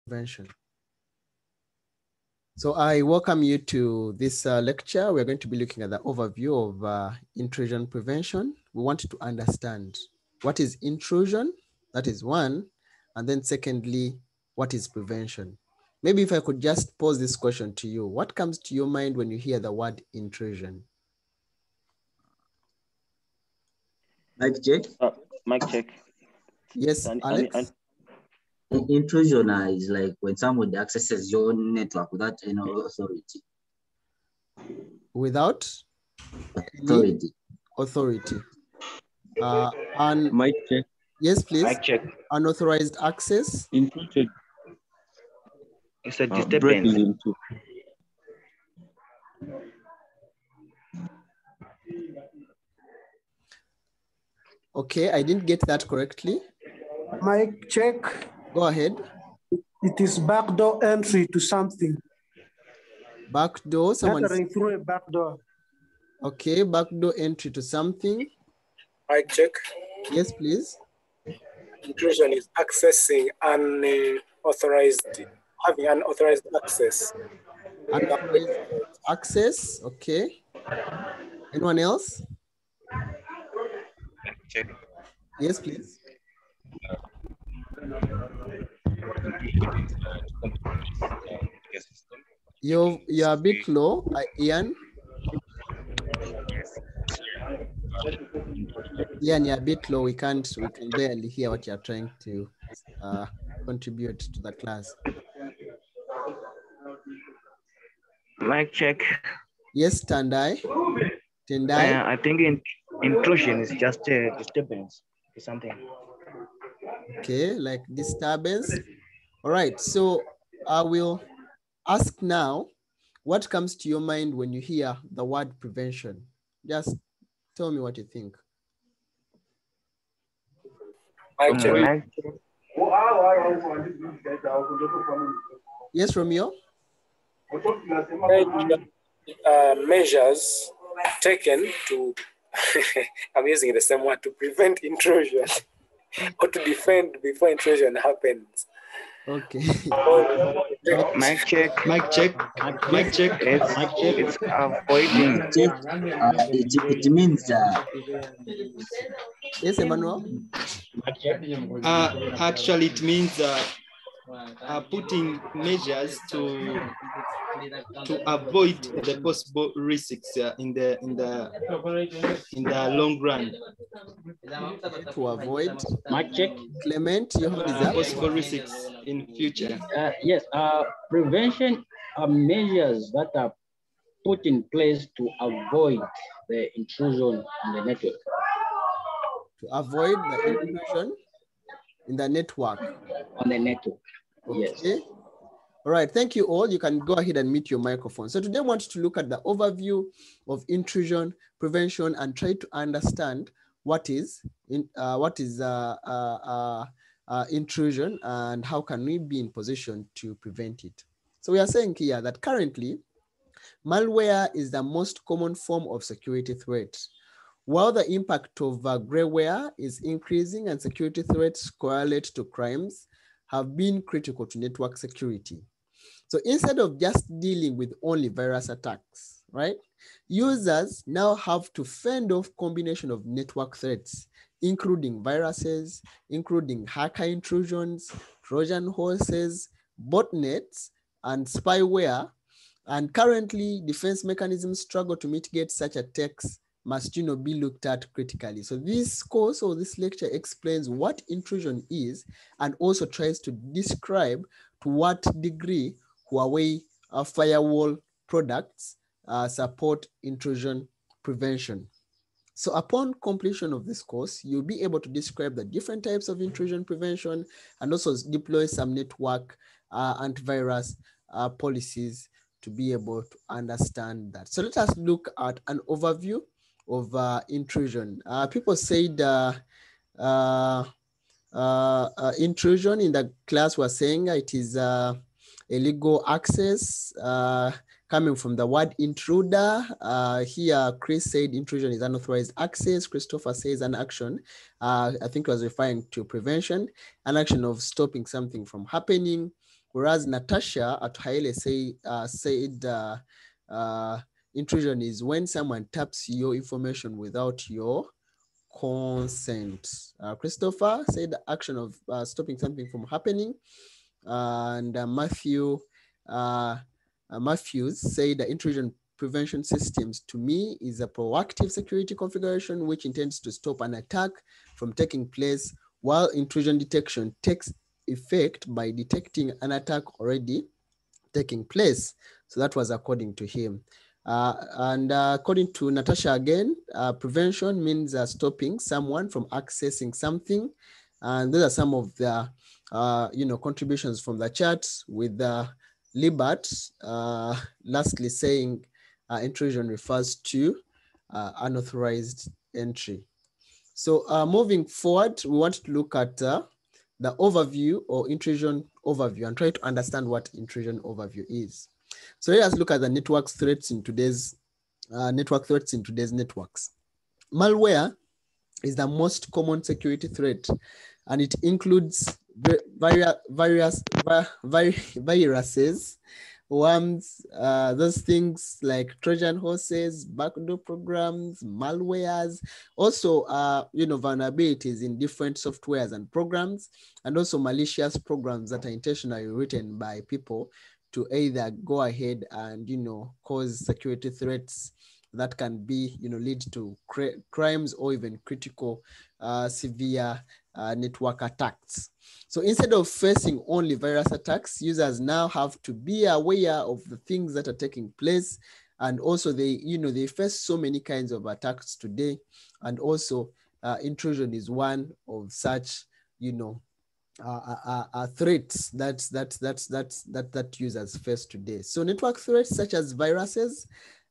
Prevention. So I welcome you to this lecture. We're going to be looking at the overview of intrusion prevention. We want to understand what is intrusion, that is one, and then secondly, what is prevention? Maybe if I could just pose this question to you, what comes to your mind when you hear the word intrusion? Mic check. Mic check. Yes, Alex? Intrusion is like when somebody accesses your network without any authority. Without authority. Authority. And mic check. Yes, please. Mic check. Unauthorized access. Intrusion. It's a Breaking disturbance. into. Okay, I didn't get that correctly. Mic check. Go ahead. It is backdoor entry to something. Backdoor, someone Entering through a backdoor. Okay, backdoor entry to something. Mic check. Yes, please. Intrusion is accessing unauthorized, having unauthorized access. Unauthorized access, okay. Anyone else? Check. Yes, please. You're a bit low, Ian. Ian, you're a bit low. We can barely hear what you're trying to contribute to the class. Mic check. Yes, Tendai. I think intrusion is just a disturbance or something. Okay, like disturbance. All right, so I will ask now, what comes to your mind when you hear the word prevention? Just tell me what you think. Mic check. Yes, Romeo? Measures taken to, I'm using the same word, to prevent intrusion or to defend before intrusion happens. Okay. Mic check. Mic check. Mic check. It's avoiding. It means Yes, Emmanuel? Actually, it means putting measures to avoid the possible risks in the long run. To avoid. mic check. Clement, you have that? Possible risks in future. Yes, prevention are measures that are put in place to avoid the intrusion in the network. To avoid the intrusion in the network. On the network. Okay. Yes. All right, thank you all. You can go ahead and mute your microphone. So today I want to look at the overview of intrusion prevention and try to understand what is intrusion and how can we be in position to prevent it. So we are saying here that currently malware is the most common form of security threat. While the impact of greyware is increasing and security threats correlate to crimes, have been critical to network security. So instead of just dealing with only virus attacks, right? Users now have to fend off combination of network threats, including viruses, including hacker intrusions, Trojan horses, botnets, and spyware. And currently, defense mechanisms struggle to mitigate such attacks must be looked at critically. So this course or this lecture explains what intrusion is and also tries to describe to what degree Huawei firewall products support intrusion prevention. So upon completion of this course, you'll be able to describe the different types of intrusion prevention and also deploy some network antivirus policies to be able to understand that. So let us look at an overview of intrusion. People said intrusion in the class was saying it is illegal access coming from the word intruder. Here, Chris said intrusion is unauthorized access. Christopher says an action, I think was referring to prevention, an action of stopping something from happening. whereas Natasha at Haile said intrusion is when someone taps your information without your consent. Christopher said the action of stopping something from happening. And Matthews said the intrusion prevention systems to me is a proactive security configuration which intends to stop an attack from taking place, while intrusion detection takes effect by detecting an attack already taking place. So that was according to him. And according to Natasha again, prevention means stopping someone from accessing something. And those are some of the contributions from the chat, with Libert lastly saying intrusion refers to unauthorized entry. So moving forward, we want to look at the overview or intrusion overview and try to understand what intrusion overview is. So let us look at the network threats in today's networks. Malware is the most common security threat, and it includes viruses, worms, those things like Trojan horses, backdoor programs, malwares, also vulnerabilities in different softwares and programs, and also malicious programs that are intentionally written by people to either go ahead and cause security threats that can be lead to crimes or even critical severe network attacks. So instead of facing only virus attacks, users now have to be aware of the things that are taking place, and also they face so many kinds of attacks today, and also intrusion is one of such threats that users face today. So network threats such as viruses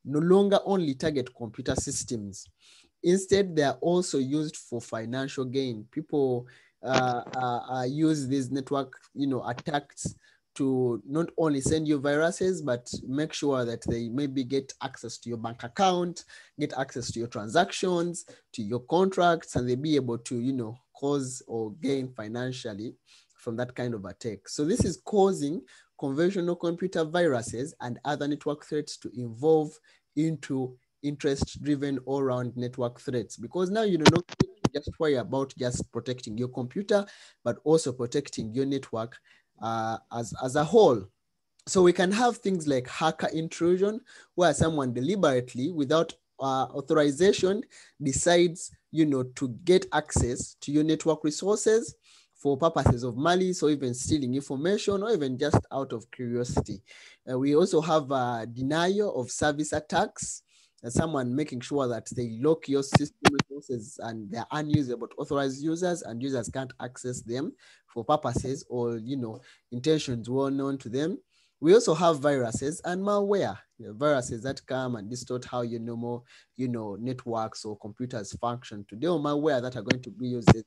no longer only target computer systems. Instead, they are also used for financial gain. People use these network attacks to not only send you viruses, but make sure that they maybe get access to your bank account, get access to your transactions, to your contracts, and they be able to cause or gain financially from that kind of attack. So this is causing conventional computer viruses and other network threats to evolve into interest-driven all-round network threats, because now not just worry about just protecting your computer, but also protecting your network as a whole. So we can have things like hacker intrusion, where someone deliberately, without authorization, decides to get access to your network resources for purposes of malice, or even stealing information, or even just out of curiosity. We also have denial of service attacks, someone making sure that they lock your system resources and they're unusable to authorized users, and users can't access them for purposes or intentions well known to them. We also have viruses and malware, viruses that come and distort how your normal networks or computers function today, or malware that are going to be used as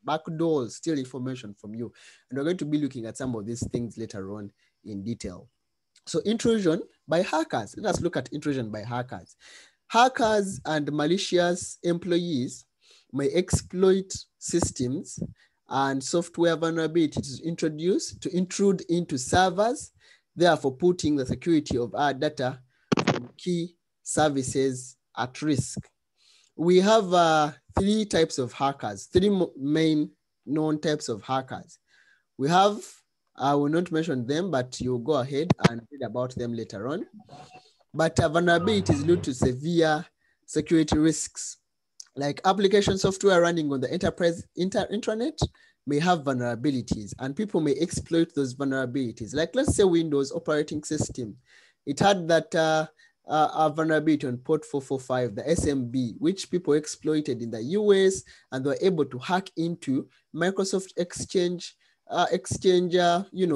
backdoors, steal information from you. And we're going to be looking at some of these things later on in detail. So intrusion by hackers. Let us look at intrusion by hackers. Hackers and malicious employees may exploit systems and software vulnerabilities to intrude into servers, therefore putting the security of our data from key services at risk. We have three types of hackers, three main known types of hackers. We have, I will not mention them, but you'll go ahead and read about them later on. But vulnerabilities lead to severe security risks. Like application software running on the enterprise intranet may have vulnerabilities, and people may exploit those vulnerabilities. Like let's say Windows operating system, it had that a vulnerability on port 445, the SMB, which people exploited in the US, and they were able to hack into Microsoft Exchange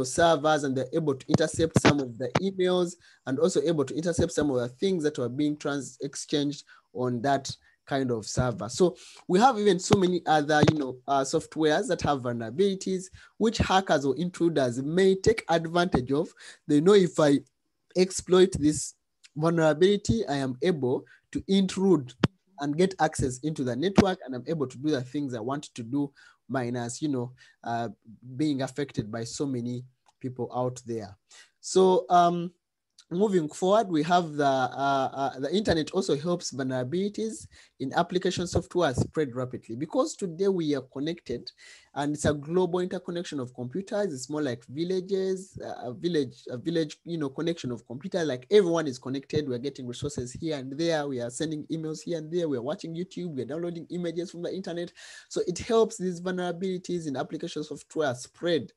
servers, and they're able to intercept some of the emails, and also able to intercept some of the things that were being exchanged on that kind of server. So we have even so many other softwares that have vulnerabilities, which hackers or intruders may take advantage of. They know if I exploit this vulnerability, I am able to intrude and get access into the network, and I'm able to do the things I want to do, minus being affected by so many people out there. So moving forward, we have the internet also helps vulnerabilities in application software spread rapidly, because today we are connected and it's a global interconnection of computers. It's more like villages, a village, connection of computers. Like everyone is connected. We're getting resources here and there. We are sending emails here and there. We're watching YouTube. We're downloading images from the internet. So it helps these vulnerabilities in application software spread,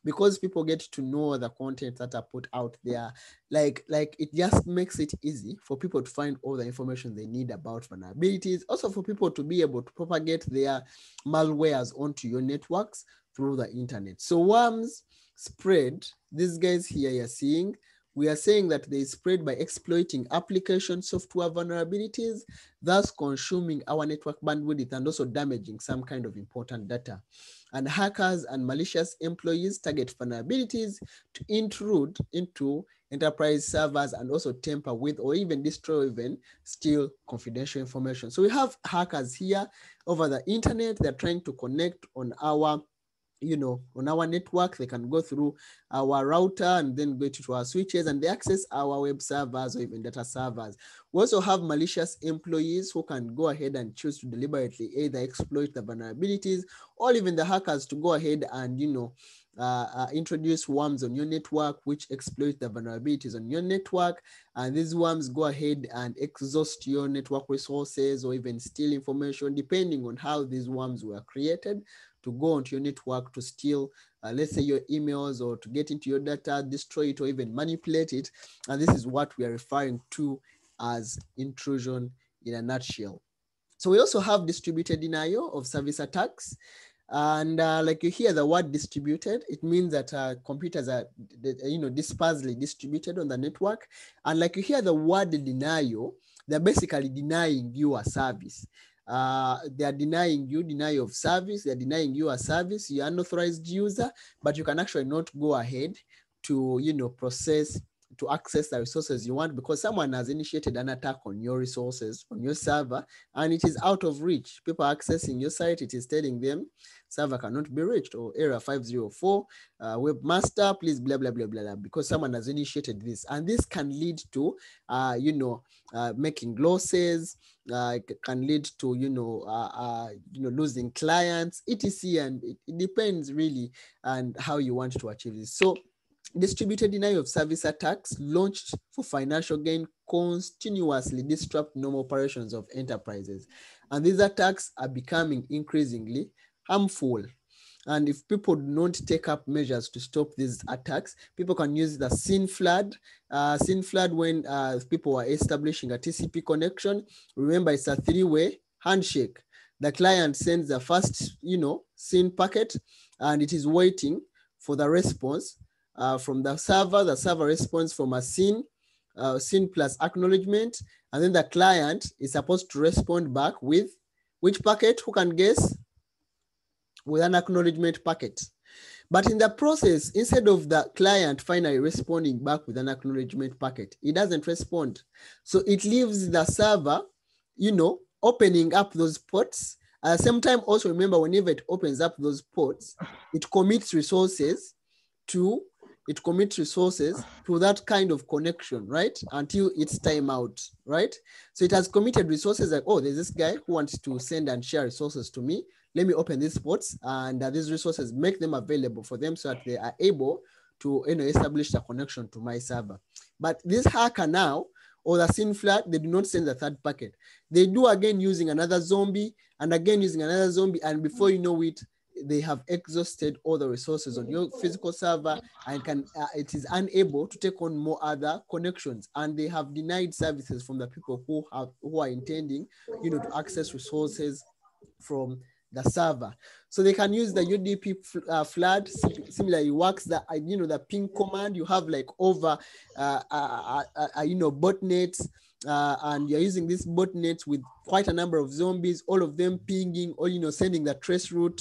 because people get to know the content that are put out there. Like it just makes it easy for people to find all the information they need about vulnerabilities. Also for people to be able to propagate their malwares onto your networks through the internet. So worms spread, these guys here you're seeing, we are saying that they spread by exploiting application software vulnerabilities, thus consuming our network bandwidth and also damaging some kind of important data. And hackers and malicious employees target vulnerabilities to intrude into enterprise servers and also tamper with or even destroy or even steal confidential information. So we have hackers here over the internet. They're trying to connect on our on our network. They can go through our router and then go to our switches, and they access our web servers or even data servers. We also have malicious employees who can go ahead and choose to deliberately either exploit the vulnerabilities, or even the hackers to go ahead and introduce worms on your network which exploit the vulnerabilities on your network, and these worms go ahead and exhaust your network resources or even steal information, depending on how these worms were created, to go onto your network to steal, let's say, your emails, or to get into your data, destroy it, or even manipulate it. And this is what we are referring to as intrusion in a nutshell. So we also have distributed denial of service attacks. And like you hear the word distributed, it means that computers are, dispersely distributed on the network. And like you hear the word denial, they're basically denying you a service. They are denying you denial of service. They're denying you a service. You're an unauthorized user, but you can actually not go ahead to, to access the resources you want, because someone has initiated an attack on your resources, on your server, and it is out of reach. People are accessing your site. It is telling them server cannot be reached, or error 504, webmaster, please, blah, blah, blah, blah, blah, because someone has initiated this. And this can lead to, making losses, can lead to, losing clients, etc. And it depends really on how you want to achieve this. So distributed denial of service attacks launched for financial gain continuously disrupt normal operations of enterprises. And these attacks are becoming increasingly harmful. And if people do not take up measures to stop these attacks, people can use the SYN flood. SYN flood, when people are establishing a TCP connection, remember it's a three-way handshake. The client sends the first, SYN packet, and it is waiting for the response from the server. The server responds from a SYN plus acknowledgement, and then the client is supposed to respond back with which packet? Who can guess? With an acknowledgement packet. But in the process, instead of the client finally responding back with an acknowledgement packet, it doesn't respond. So it leaves the server, opening up those ports. At the same time, also remember, whenever it opens up those ports, it commits resources to that kind of connection, right? Until it's time out, right? So it has committed resources like, oh, there's this guy who wants to send and share resources to me. Let me open these ports, and these resources, make them available for them so that they are able to establish a connection to my server. But this hacker now, or the SYN flood, they do not send the third packet. They do again using another zombie, and again using another zombie, and before you know it, they have exhausted all the resources on your physical server, and it is unable to take on more other connections, and they have denied services from the people who are intending, to access resources from the server. So they can use the UDP flood. Similarly, works the ping command. You have like over botnets, and you're using these botnets with quite a number of zombies, all of them pinging, or sending the trace route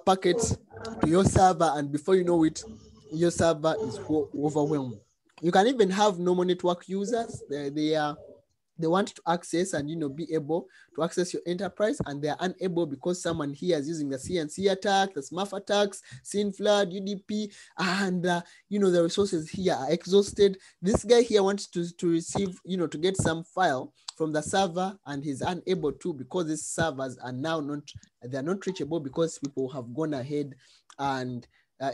packets to your server, and before you know it, your server is overwhelmed. You can even have normal network users. They are they want to access and be able to access your enterprise, and they're unable because someone here is using the CNC attack, the SMAF attacks, SynFlood, UDP, and the resources here are exhausted. This guy here wants to receive, to get some file from the server, and he's unable to because these servers are now they're not reachable because people have gone ahead and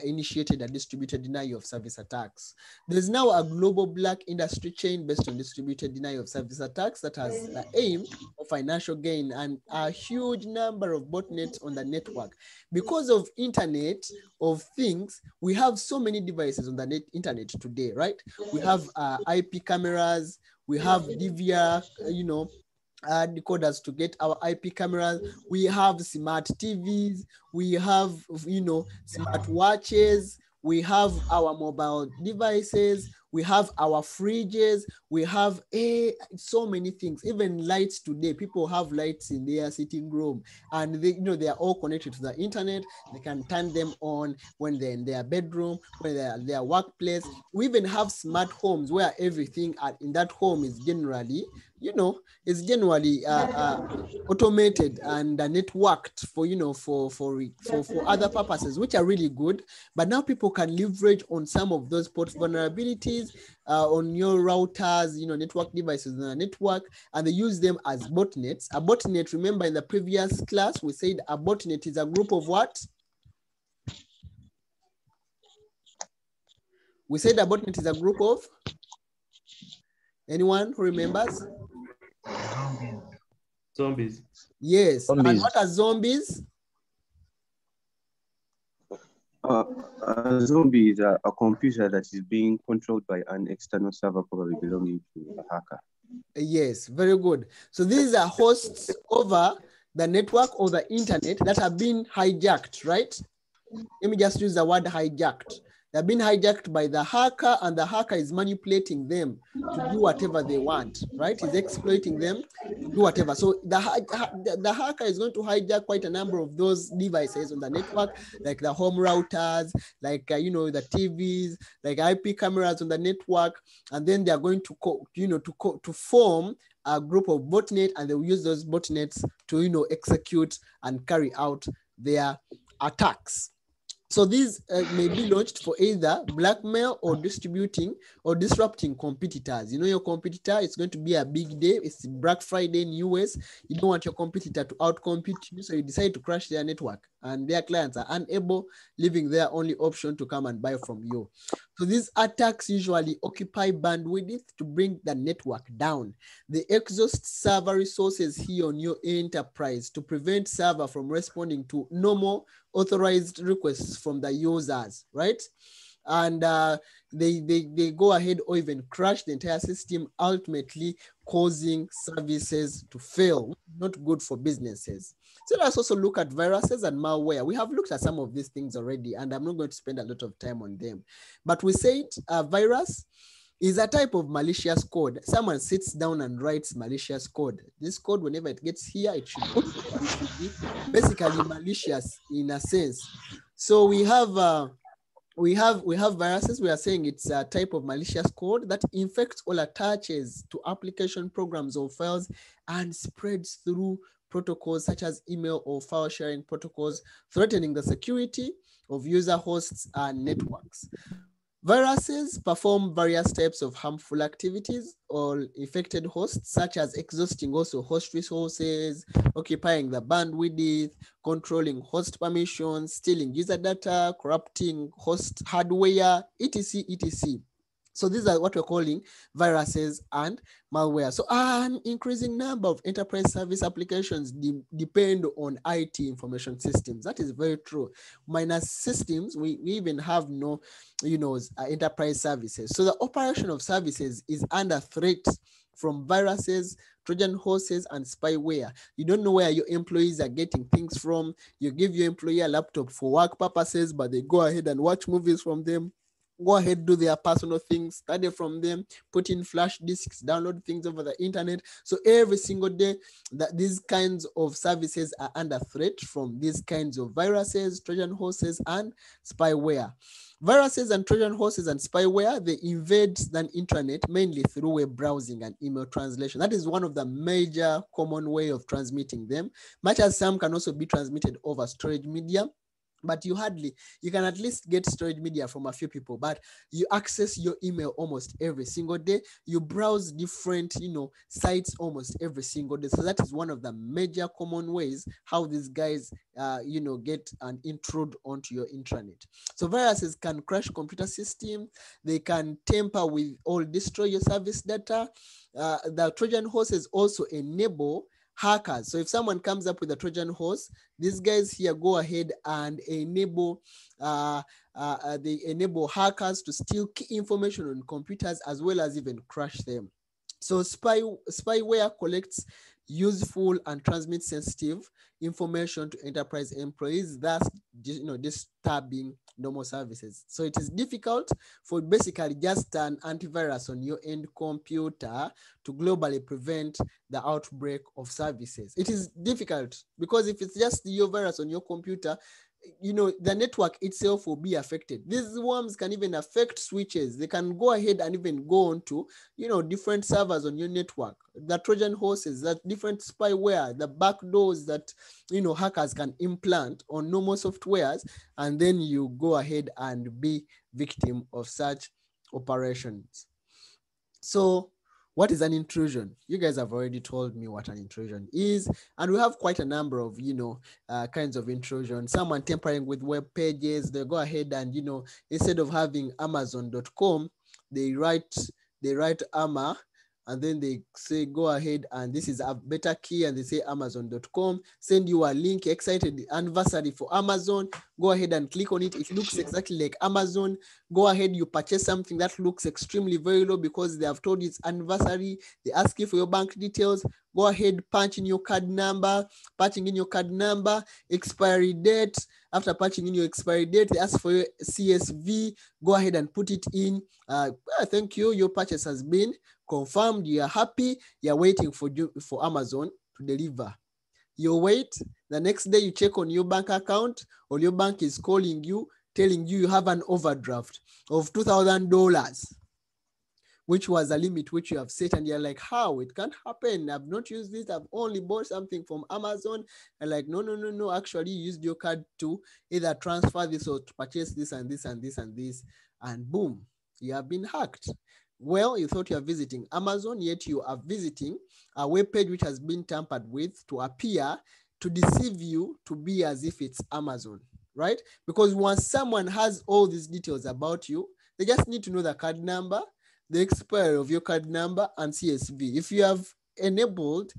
initiated a distributed denial of service attacks. There's now a global black industry chain based on distributed denial of service attacks that has the aim of financial gain and a huge number of botnets on the network. Because of Internet of Things, we have so many devices on the internet today, right? We have IP cameras, we have DVR, decoders to get our IP cameras. We have smart TVs. We have, smart watches. We have our mobile devices. We have our fridges. We have so many things. Even lights today. People have lights in their sitting room, and they are all connected to the internet. They can turn them on when they're in their bedroom, when they're at their workplace. We even have smart homes where everything in that home is generally, automated and networked for other purposes, which are really good. But now people can leverage on some of those port vulnerabilities on your routers, network devices on the network, and they use them as botnets. A botnet, remember in the previous class, we said a botnet is a group of what? We said a botnet is a group of? Anyone who remembers? Zombies. Yes. Zombies. And what are zombies? A zombie is a computer that is being controlled by an external server, probably belonging to a hacker. Yes, very good. So these are hosts over the network or the internet that have been hijacked, right? Let me just use the word hijacked. They've been hijacked by the hacker, and the hacker is manipulating them to do whatever they want, right? He's exploiting them to do whatever. So the hacker is going to hijack quite a number of those devices on the network, like the home routers, like, the TVs, like IP cameras on the network. And then they're going to form a group of botnet, and they'll use those botnets to, execute and carry out their attacks. So these may be launched for either blackmail or distributing or disrupting competitors. Your competitor, it's going to be a big day. It's Black Friday in US. You don't want your competitor to outcompete you, so you decide to crash their network, and their clients are unable, leaving their only option to come and buy from you. So these attacks usually occupy bandwidth to bring the network down. They exhaust server resources here on your enterprise to prevent server from responding to normal authorized requests from the users, right? And they go ahead or even crash the entire system, ultimately causing services to fail. Not good for businesses. So let's also look at viruses and malware. We have looked at some of these things already, and I'm not going to spend a lot of time on them. But we said a virus is a type of malicious code. Someone sits down and writes malicious code. This code, whenever it gets here, it should be basically malicious in a sense. So we have viruses. We are saying it's a type of malicious code that infects or attaches to application programs or files and spreads through protocols such as email or file sharing protocols, threatening the security of user hosts and networks. Viruses perform various types of harmful activities or infected hosts, such as exhausting also host resources, occupying the bandwidth, controlling host permissions, stealing user data, corrupting host hardware, etc., etc. So these are what we're calling viruses and malware. So an increasing number of enterprise service applications depend on IT information systems. That is very true. Minus systems, we even have no, enterprise services. So the operation of services is under threat from viruses, Trojan horses, and spyware. You don't know where your employees are getting things from. You give your employee a laptop for work purposes, but they go ahead and watch movies from them. Go ahead, do their personal things, study from them, put in flash disks, download things over the internet. So every single day, these kinds of services are under threat from these kinds of viruses, Trojan horses, and spyware. Viruses and Trojan horses and spyware, they invade the internet mainly through web browsing and email translation. That is one of the major common way of transmitting them, much as some can also be transmitted over storage media. But you can at least get storage media from a few people, but you access your email almost every single day. You browse different, sites almost every single day. So that is one of the major common ways how these guys, get an intrude onto your intranet. So viruses can crash computer system. They can tamper with or destroy your service data. The Trojan horses also enable hackers. So if someone comes up with a Trojan horse, these guys here go ahead and enable they enable hackers to steal key information on computers as well as even crash them. So spyware collects useful and transmits sensitive information to enterprise employees, thus disturbing normal services. So it is difficult for basically just an antivirus on your end computer to globally prevent the outbreak of services. It is difficult because if it's just your virus on your computer, the network itself will be affected. These worms can even affect switches. They can go ahead and even go on to, different servers on your network. The Trojan horses, that different spyware, the backdoors that, hackers can implant on normal softwares, and then you go ahead and be victim of such operations. So what is an intrusion? You guys have already told me what an intrusion is, and we have quite a number of, kinds of intrusion. Someone tampering with web pages, they go ahead and, instead of having Amazon.com, they write Ama, and then they say, go ahead, and this is a better key, and they say Amazon.com, send you a link, excited anniversary for Amazon, go ahead and click on it. It looks exactly like Amazon. Go ahead, you purchase something that looks extremely very low because they have told you it's anniversary. They ask you for your bank details. Go ahead, punch in your card number, expiry date. After punching in your expiry date, they ask for your CSV. Go ahead and put it in. Thank you. Your purchase has been confirmed. You are happy. You are waiting for Amazon to deliver. You wait. The next day you check on your bank account, or your bank is calling you, telling you you have an overdraft of $2,000, which was a limit which you have set, and you're like, how? It can't happen. I've not used this. I've only bought something from Amazon. And like, no. Actually, you used your card to either transfer this or to purchase this and this and this and this, and boom, you have been hacked. Well, you thought you are visiting Amazon, yet you are visiting a web page which has been tampered with to appear to deceive you to be as if it's Amazon, right? Because once someone has all these details about you, they just need to know the card number, the expiry of your card number, and CSV. If you have enabled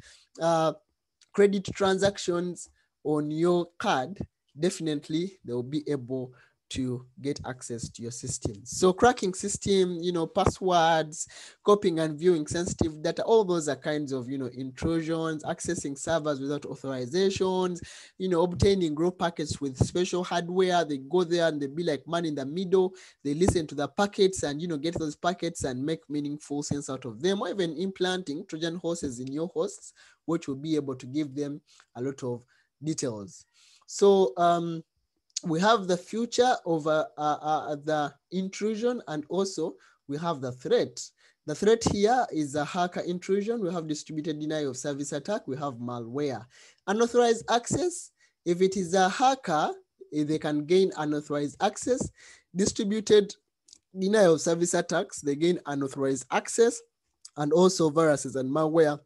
credit transactions on your card, definitely they will be able to get access to your system. So cracking system, passwords, copying and viewing sensitive data, all those are kinds of, intrusions, accessing servers without authorizations, obtaining raw packets with special hardware. They go there and they be like man in the middle. They listen to the packets and, get those packets and make meaningful sense out of them, or even implanting Trojan horses in your hosts, which will be able to give them a lot of details. So, we have the future of the intrusion, and also we have the threat. The threat here is a hacker intrusion. We have distributed denial of service attack. We have malware. Unauthorized access, if it is a hacker, they can gain unauthorized access. Distributed denial of service attacks, they gain unauthorized access, and also viruses and malware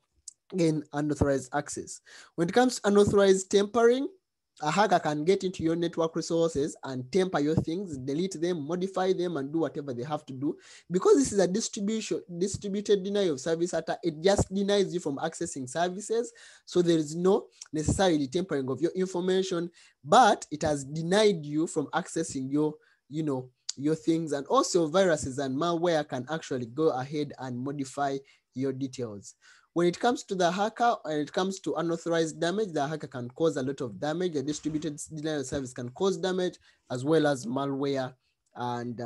gain unauthorized access. When it comes to unauthorized tampering, a hacker can get into your network resources and tamper your things, delete them, modify them, and do whatever they have to do. Because this is a distributed denial of service attack, it just denies you from accessing services. So there is no necessarily tampering of your information, but it has denied you from accessing your, your things. And also viruses and malware can actually go ahead and modify your details. When it comes to the hacker, and it comes to unauthorized damage, the hacker can cause a lot of damage. The distributed denial of service can cause damage, as well as malware and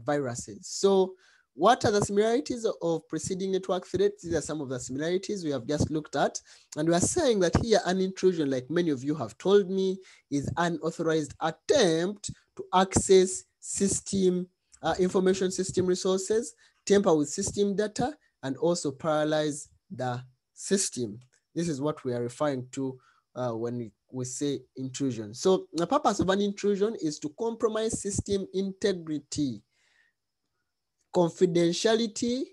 viruses. So what are the similarities of preceding network threats? These are some of the similarities we have just looked at. And we are saying that here an intrusion, like many of you have told me, is unauthorized attempt to access system information system resources, tamper with system data, and also paralyze the system. This is what we are referring to when we say intrusion. So the purpose of an intrusion is to compromise system integrity, confidentiality,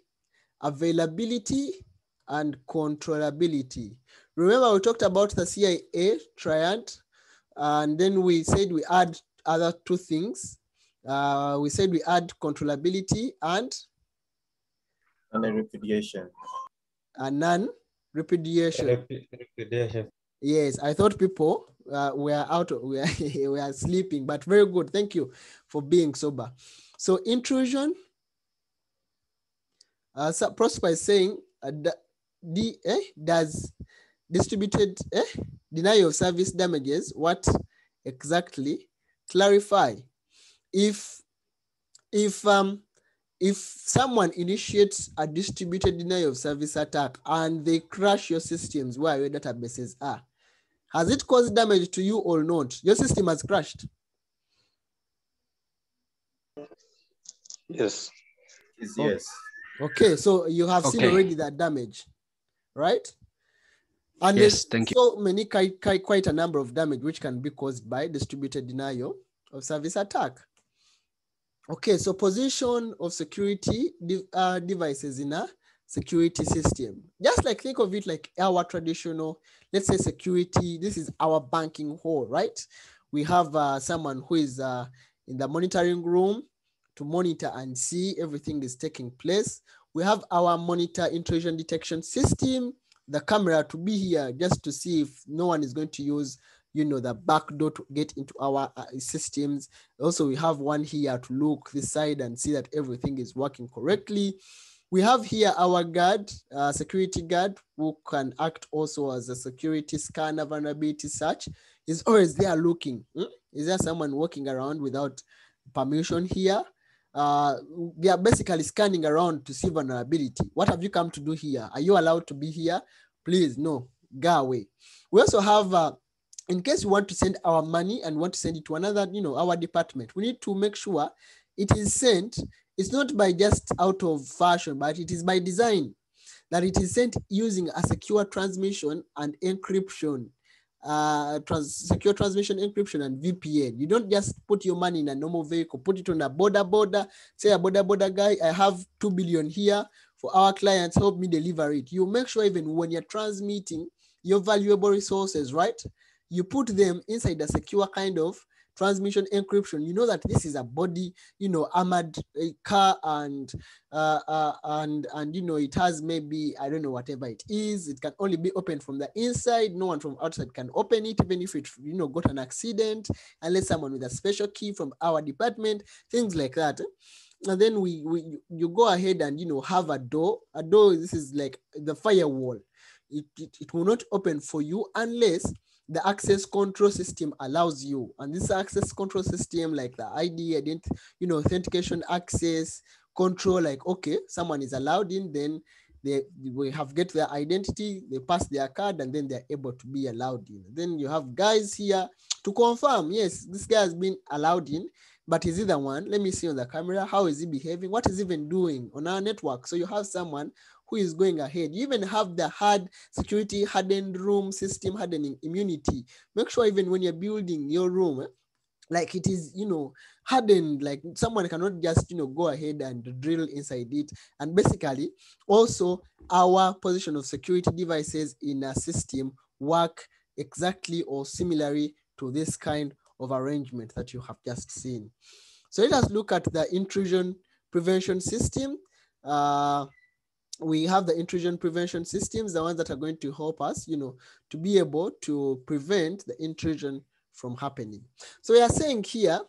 availability, and controllability. Remember, we talked about the CIA triad, and then we said we add other two things. We said we add controllability and non-repudiation. Non-repudiation. Repudiation. Yes, I thought people were out, we are sleeping, but very good. Thank you for being sober. So intrusion, Prosper is saying, does distributed denial of service damages what exactly? Clarify. If someone initiates a distributed denial of service attack and they crash your systems where your databases are, has it caused damage to you or not? Your system has crashed. Yes. Yes. Okay, so you have seen already that damage, right? And yes, there's so many, quite a number of damage which can be caused by distributed denial of service attack. Okay, so position of security devices in a security system. Just like think of it like our traditional, let's say security, this is our banking hall, right? We have someone who is in the monitoring room to monitor and see everything is taking place. We have our monitor intrusion detection system, the camera to be here just to see if no one is going to use, you know, the back door to get into our systems. Also, we have one here to look this side and see that everything is working correctly. We have here our guard, security guard, who can act also as a security scanner, vulnerability search. Is always there looking. Is there someone walking around without permission here? They are basically scanning around to see vulnerability. What have you come to do here? Are you allowed to be here? Please, no, go away. We also have, in case you want to send our money and want to send it to another, you know, our department, we need to make sure it is sent. It's not by just out of fashion, but it is by design that it is sent using a secure transmission and encryption. Secure transmission encryption and VPN. You don't just put your money in a normal vehicle, put it on a border, say a border guy, I have 2 billion here for our clients, help me deliver it. You make sure even when you're transmitting your valuable resources, right? You put them inside a secure kind of transmission encryption. You know that this is a body, you know, armored car and you know, it has maybe, I don't know, whatever it is, it can only be opened from the inside. No one from outside can open it, even if it, you know, got an accident, unless someone with a special key from our department, things like that. And then you go ahead and, you know, have a door. A door, this is like the firewall. It will not open for you unless the access control system allows you. And this access control system, like the ID, you know, authentication access control, like, okay, someone is allowed in, then we have get their identity, they pass their card, and then they're able to be allowed in. Then you have guys here to confirm, yes, this guy has been allowed in, but is he the one? Let me see on the camera, how is he behaving? What is he even doing on our network? So you have someone who is going ahead. You even have the hard security, hardened room system, hardening immunity. Make sure even when you're building your room, like it is, you know, hardened, like someone cannot just, you know, go ahead and drill inside it. And basically also our position of security devices in a system work exactly or similarly to this kind of arrangement that you have just seen. So let us look at the intrusion prevention system. We have the intrusion prevention systems, the ones that are going to help us, you know, to be able to prevent the intrusion from happening. So we are saying here,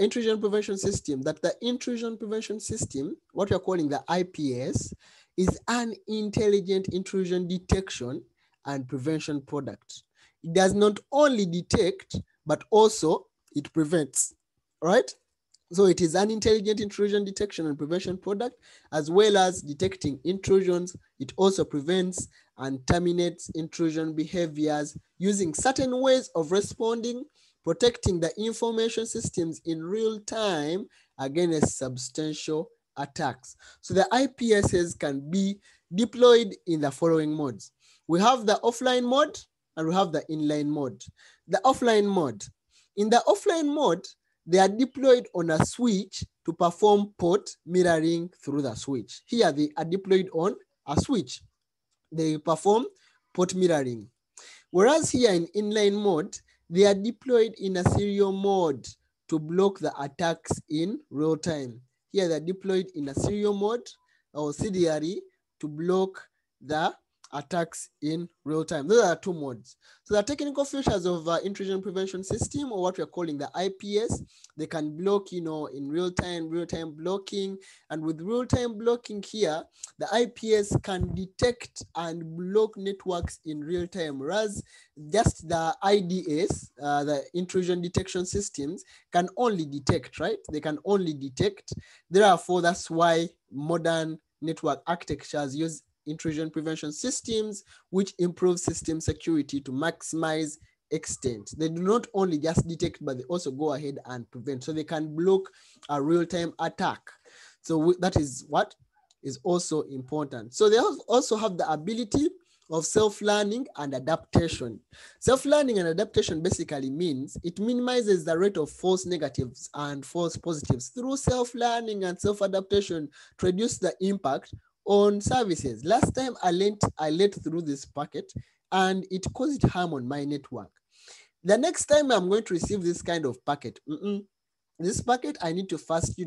intrusion prevention system, that the intrusion prevention system, what we are calling the IPS, is an intelligent intrusion detection and prevention product. It does not only detect, but also it prevents, right? So it is an intelligent intrusion detection and prevention product, as well as detecting intrusions. It also prevents and terminates intrusion behaviors using certain ways of responding protecting the information systems in real time against substantial attacks. So the IPSs can be deployed in the following modes. We have the offline mode and we have the inline mode. The offline mode. In the offline mode, they are deployed on a switch to perform port mirroring through the switch. Here they are deployed on a switch. They perform port mirroring. Whereas here in inline mode, they are deployed in a serial mode to block the attacks in real time. Here they're deployed in a serial mode or serially to block the attacks in real time. Those are two modes. So the technical features of intrusion prevention system, or what we're calling the IPS, they can block, in real time blocking. And with real time blocking here, the IPS can detect and block networks in real time, whereas just the IDS, the intrusion detection systems, can only detect, right? They can only detect. Therefore, that's why modern network architectures use intrusion prevention systems, which improve system security to maximize extent. They do not only just detect, but they also go ahead and prevent. So they can block a real-time attack. So that is what is also important. So they also have the ability of self-learning and adaptation. Self-learning and adaptation basically means it minimizes the rate of false negatives and false positives through self-learning and self-adaptation to reduce the impact on services. Last time I let through this packet and it caused harm on my network. The next time I'm going to receive this kind of packet, this packet I need to first,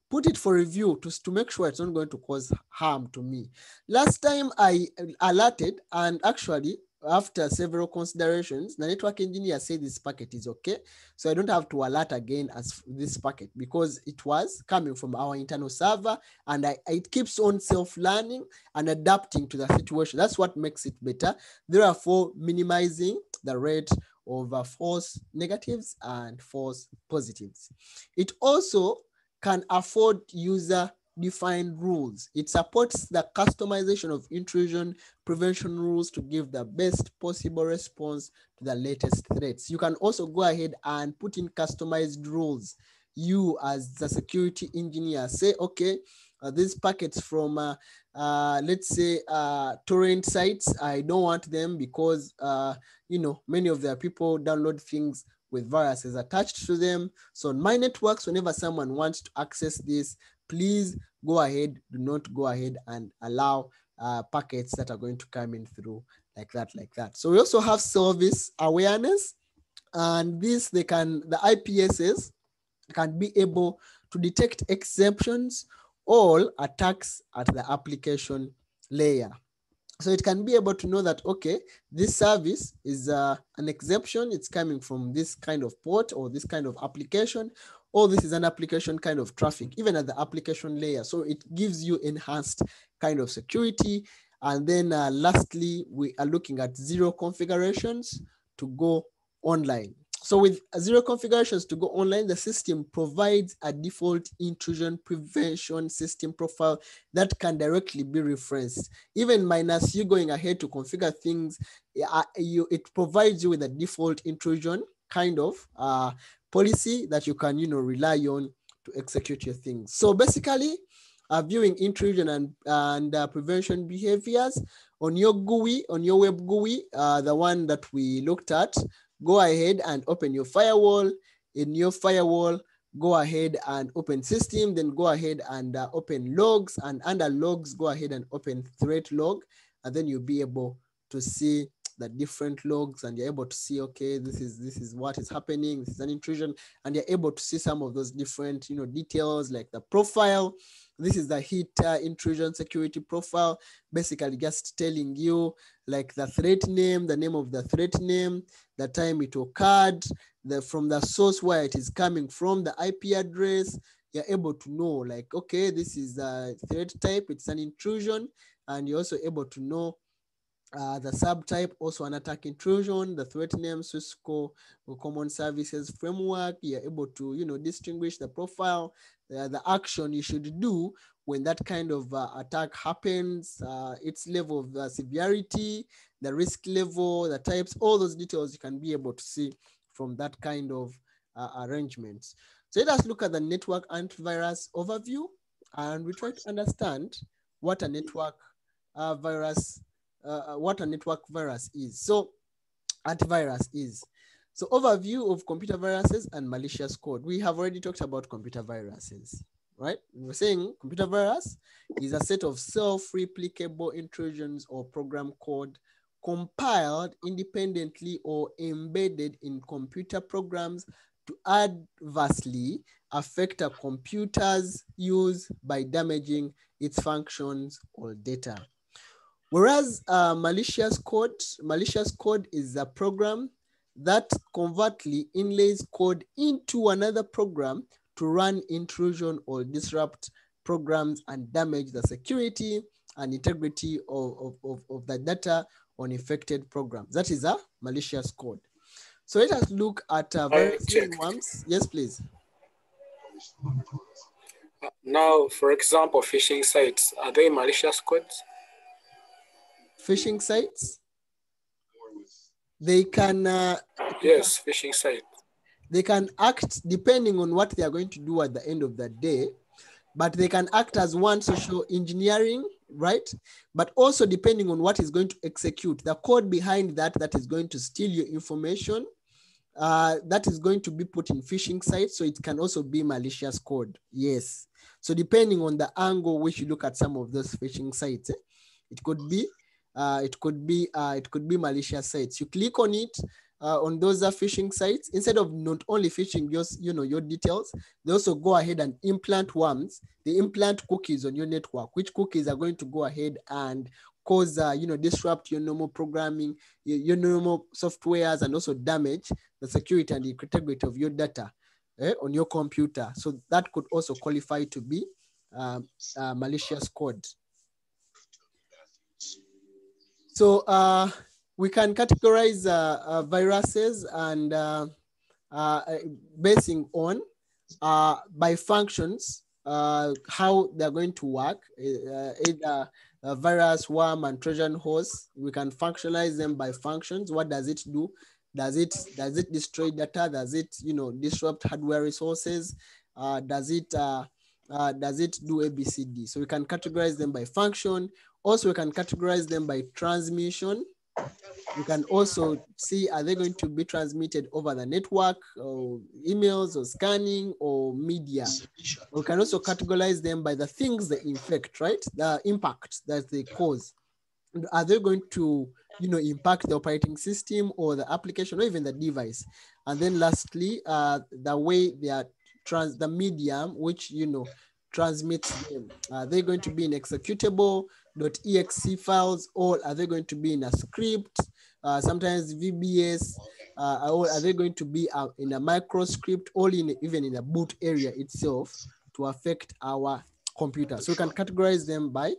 put it for review to make sure it's not going to cause harm to me. Last time I alerted, and actually after several considerations, the network engineer said this packet is okay. So I don't have to alert again as this packet because it was coming from our internal server, and it keeps on self-learning and adapting to the situation. That's what makes it better. Therefore, minimizing the rate of false negatives and false positives. It also can afford user-defined rules. It supports the customization of intrusion prevention rules to give the best possible response to the latest threats. You can also go ahead and put in customized rules. You as the security engineer say, okay, these packets from, let's say, torrent sites, I don't want them because, many of their people download things with viruses attached to them. So on my networks, whenever someone wants to access this, please go ahead, do not go ahead and allow packets that are going to come in through like that. So we also have service awareness, and the IPSs can be able to detect exceptions or attacks at the application layer. So it can be able to know that, okay, this service is an exception. It's coming from this kind of port or this kind of application, or this is an application kind of traffic, even at the application layer. So it gives you enhanced kind of security. And then lastly, we are looking at zero configurations to go online. So with zero configurations to go online, the system provides a default intrusion prevention system profile that can directly be referenced. Even minus you going ahead to configure things, it provides you with a default intrusion kind of policy that you can rely on to execute your things. So basically, viewing intrusion and prevention behaviors on your GUI, on your web GUI, the one that we looked at, go ahead and open your firewall. In your firewall, go ahead and open system, then go ahead and open logs, and under logs, go ahead and open threat log, and then you'll be able to see the different logs, and you're able to see, okay, this is what is happening, this is an intrusion, and you're able to see some of those different details like the profile. This is the hit intrusion security profile, basically just telling you like the threat name, the name of the threat name, the time it occurred, from the source where it is coming from, the IP address. You're able to know like, okay, this is a threat type, it's an intrusion, and you're also able to know the subtype, also an attack intrusion, the threat name, Cisco Common Services Framework. You're able to, distinguish the profile, the action you should do when that kind of attack happens, its level of severity, the risk level, the types, all those details you can be able to see from that kind of arrangements. So let us look at the network antivirus overview, and we try to understand what a network virus is. So antivirus is. So overview of computer viruses and malicious code. We have already talked about computer viruses, right? We're saying computer virus is a set of self-replicable intrusions or program code compiled independently or embedded in computer programs to adversely affect a computer's use by damaging its functions or data. Whereas malicious code is a program that covertly inlays code into another program to run intrusion or disrupt programs and damage the security and integrity of the data on infected programs. That is a malicious code. So let us look at viruses, worms. Yes, please. Now, for example, phishing sites, are they malicious codes? Phishing sites? They can... yes, phishing sites. They can act depending on what they are going to do at the end of the day, but they can act as one social engineering, right? But also depending on what is going to execute, the code behind that is going to steal your information, that is going to be put in phishing sites. So it can also be malicious code. Yes. So depending on the angle which you look at some of those phishing sites, it could be malicious sites. You click on it, on those phishing sites, instead of not only phishing your details, they also go ahead and implant worms. They implant cookies on your network, which cookies are going to go ahead and cause, disrupt your normal programming, your normal softwares, and also damage the security and the integrity of your data on your computer. So that could also qualify to be malicious code. So we can categorize viruses and basing on by functions, how they're going to work, either virus, worm, and Trojan horse. We can functionalize them by functions. What does it do? Does it destroy data? Does it disrupt hardware resources? Does it do ABCD? So we can categorize them by function. Also, we can categorize them by transmission. We can also see, are they going to be transmitted over the network, or emails, or scanning, or media? We can also categorize them by the things they infect, right? The impact that they cause. Are they going to, impact the operating system or the application or even the device? And then lastly, the way they are the medium which, transmits them. Are they going to be in executable .exe files, or are they going to be in a script, sometimes VBS, or are they going to be in a microscript, or even in a boot area itself to affect our computer? So we can categorize them by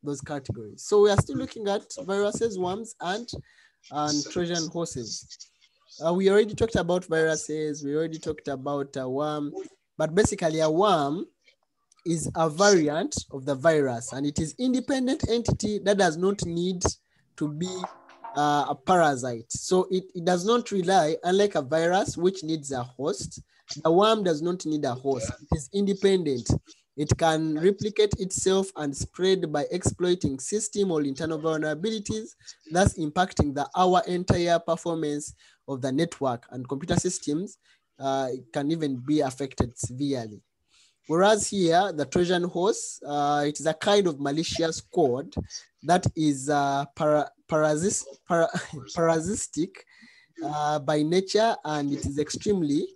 those categories. So we are still looking at viruses, worms, and Trojan horses. We already talked about viruses. We already talked about a worm, but basically a worm is a variant of the virus, and it is independent entity that does not need to be a parasite. So it does not rely, unlike a virus which needs a host, the worm does not need a host. It is independent. It can replicate itself and spread by exploiting system or internal vulnerabilities, thus impacting our entire performance of the network, and computer systems can even be affected severely. Whereas here, the Trojan horse, it is a kind of malicious code that is parasitic by nature, and it is extremely,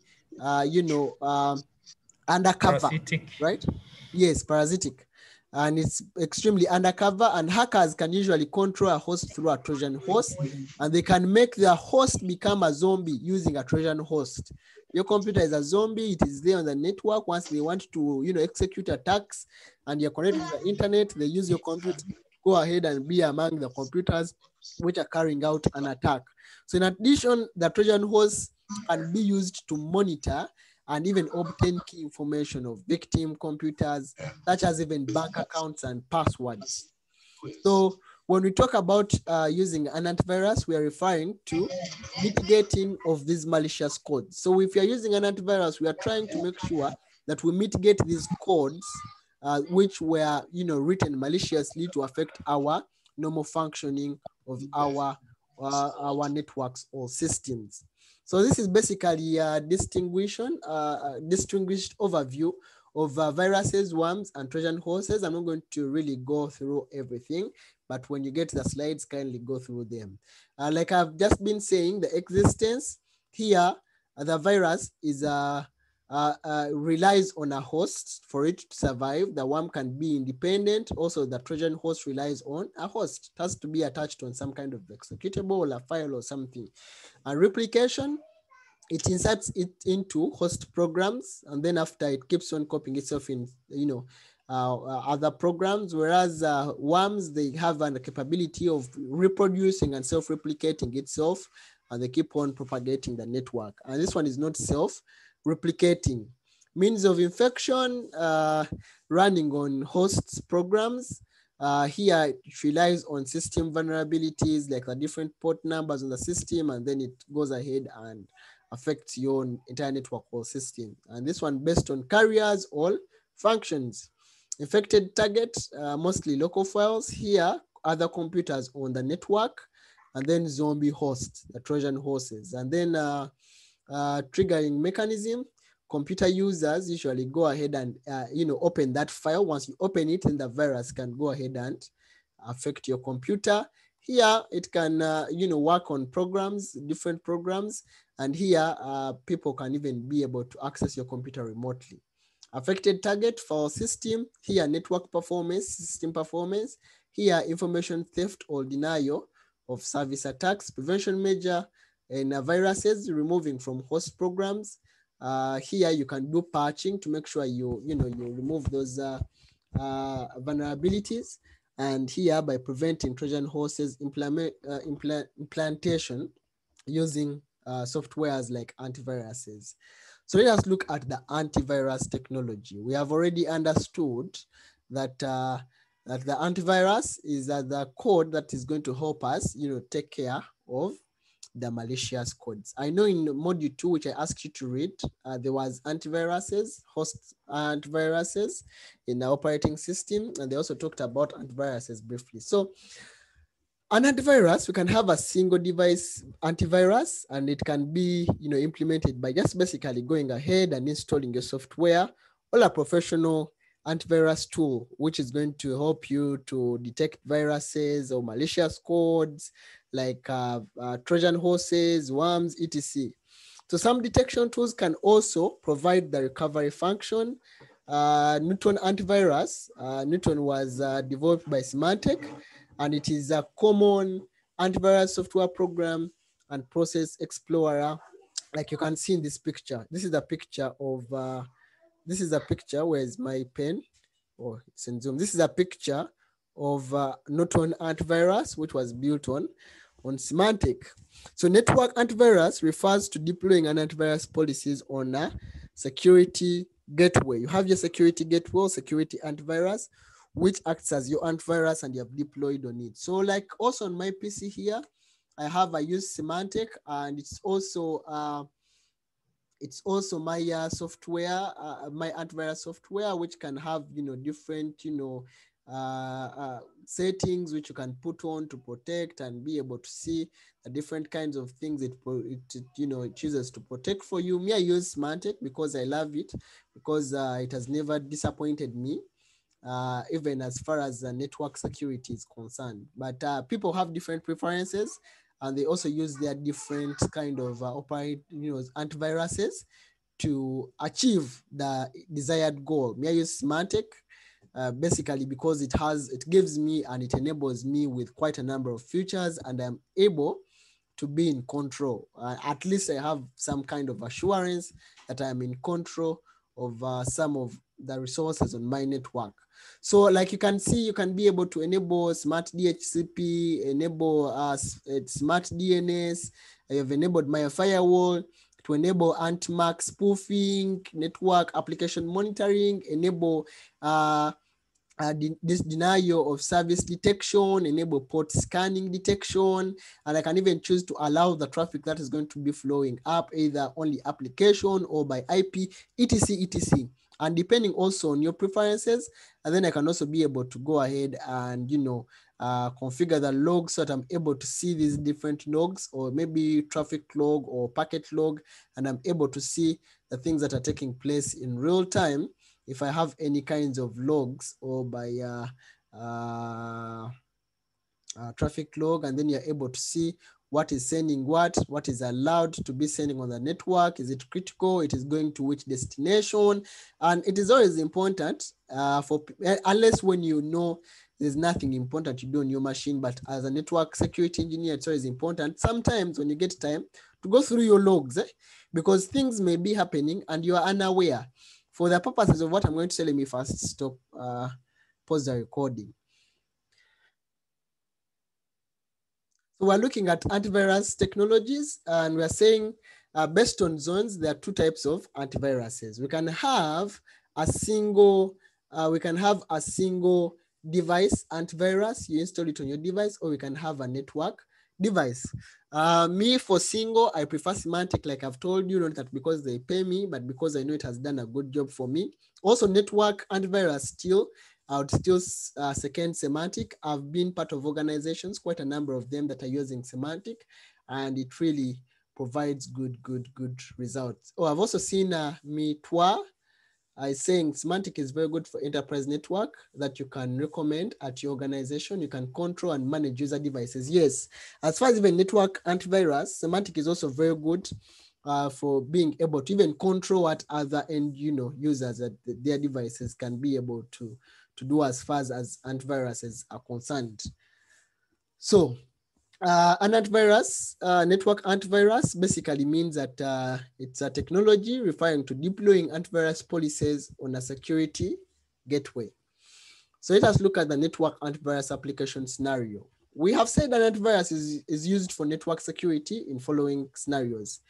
undercover, parasitic. Right? Yes, parasitic. And it's extremely undercover, and hackers can usually control a host through a Trojan horse, and they can make their host become a zombie using a Trojan host. Your computer is a zombie. It is there on the network. Once they want to, execute attacks and you're connected to the internet, they use your computer. Go ahead and be among the computers which are carrying out an attack. So in addition, the Trojan horse can be used to monitor and even obtain key information of victim computers, such as even bank accounts and passwords. So when we talk about using an antivirus, we are referring to mitigating of these malicious codes. So if you're using an antivirus, we are trying to make sure that we mitigate these codes which were, written maliciously to affect our normal functioning of our networks or systems. So this is basically a distinguished overview of viruses, worms, and Trojan horses. I'm not going to really go through everything, but when you get the slides, kindly go through them. Like I've just been saying, the existence here, the virus is relies on a host for it to survive. The worm can be independent. Also, the Trojan horse relies on a host. It has to be attached on some kind of executable or a file or something. And replication, it inserts it into host programs, and then after it keeps on copying itself in, other programs. Whereas worms, they have a capability of reproducing and self-replicating itself, and they keep on propagating the network. And this one is not self-replicating. Means of infection, running on hosts programs. Here it relies on system vulnerabilities, like the different port numbers on the system, and then it goes ahead and affects your entire network or system. And this one based on carriers or functions. Infected targets, mostly local files. Here, other computers on the network, and then zombie hosts, the Trojan horses. And then triggering mechanism, computer users usually go ahead and open that file. Once you open it, then the virus can go ahead and affect your computer. Here it can work on programs, different programs, and here people can even be able to access your computer remotely. Affected target for system, here network performance, system performance. Here information theft or denial of service attacks. Prevention measure and viruses, removing from host programs. Here you can do patching to make sure you remove those vulnerabilities. And here by preventing Trojan horses implantation using softwares like antiviruses. So let us look at the antivirus technology. We have already understood that that the antivirus is the code that is going to help us, take care of the malicious codes. I know in module 2, which I asked you to read, there was antiviruses, host antiviruses in the operating system, and they also talked about antiviruses briefly. So an antivirus, we can have a single device antivirus, and it can be implemented by just basically going ahead and installing your software, or a professional antivirus tool, which is going to help you to detect viruses or malicious codes like Trojan horses, worms, etc. So some detection tools can also provide the recovery function. Neutron Antivirus, Neutron was developed by Symantec, and it is a common antivirus software program and process explorer. Like you can see in this picture. This is a picture of, where's my pen? Oh, it's in Zoom. This is a picture of Neutron Antivirus, which was built on Symantec. So network antivirus refers to deploying an antivirus policies on a security gateway. You have your security gateway, security antivirus, which acts as your antivirus, and you have deployed on it. So like also on my PC here, I use Symantec, and it's also my software, my antivirus software, which can have different settings which you can put on to protect and be able to see the different kinds of things it chooses to protect for you. Me, I use Symantec because I love it, because it has never disappointed me. Even as far as network security is concerned. But people have different preferences, and they also use their different kind of antiviruses to achieve the desired goal. Me, I use Symantec basically because it gives me and it enables me with quite a number of features, and I'm able to be in control. At least I have some kind of assurance that I'm in control of some of the resources on my network. So like you can see, you can be able to enable smart DHCP, enable smart DNS. I have enabled my firewall to enable anti-MAC spoofing, network application monitoring, enable this denial of service detection, enable port scanning detection, and I can even choose to allow the traffic that is going to be flowing up either only application or by IP, etc, etc. And depending also on your preferences, and then I can also be able to go ahead and configure the logs so that I'm able to see these different logs, or maybe traffic log or packet log, and I'm able to see the things that are taking place in real time. If I have any kinds of logs or by traffic log, and then you're able to see what is sending what is allowed to be sending on the network. Is it critical? It is going to which destination? And it is always important unless when you know there's nothing important to do on your machine, but as a network security engineer, it's always important sometimes when you get time to go through your logs, because things may be happening and you are unaware. For the purposes of what I'm going to tell you, let me first stop, pause the recording. So we're looking at antivirus technologies, and we're saying based on zones, there are two types of antiviruses. We can have a single device antivirus. You install it on your device, or we can have a network device. Me, for single, I prefer Symantec, like I've told you, not that because they pay me, but because I know it has done a good job for me. Also, network antivirus still, I would still second Symantec. I've been part of organizations, quite a number of them, that are using Symantec, and it really provides good results. Oh, I've also seen Mitwa saying Symantec is very good for enterprise network that you can recommend at your organization. You can control and manage user devices. Yes, as far as even network antivirus, Symantec is also very good for being able to even control what other end users that their devices can be able to do as far as antiviruses are concerned. So an antivirus, network antivirus, basically means that it's a technology referring to deploying antivirus policies on a security gateway. So let us look at the network antivirus application scenario. We have said that antivirus is used for network security in following scenarios.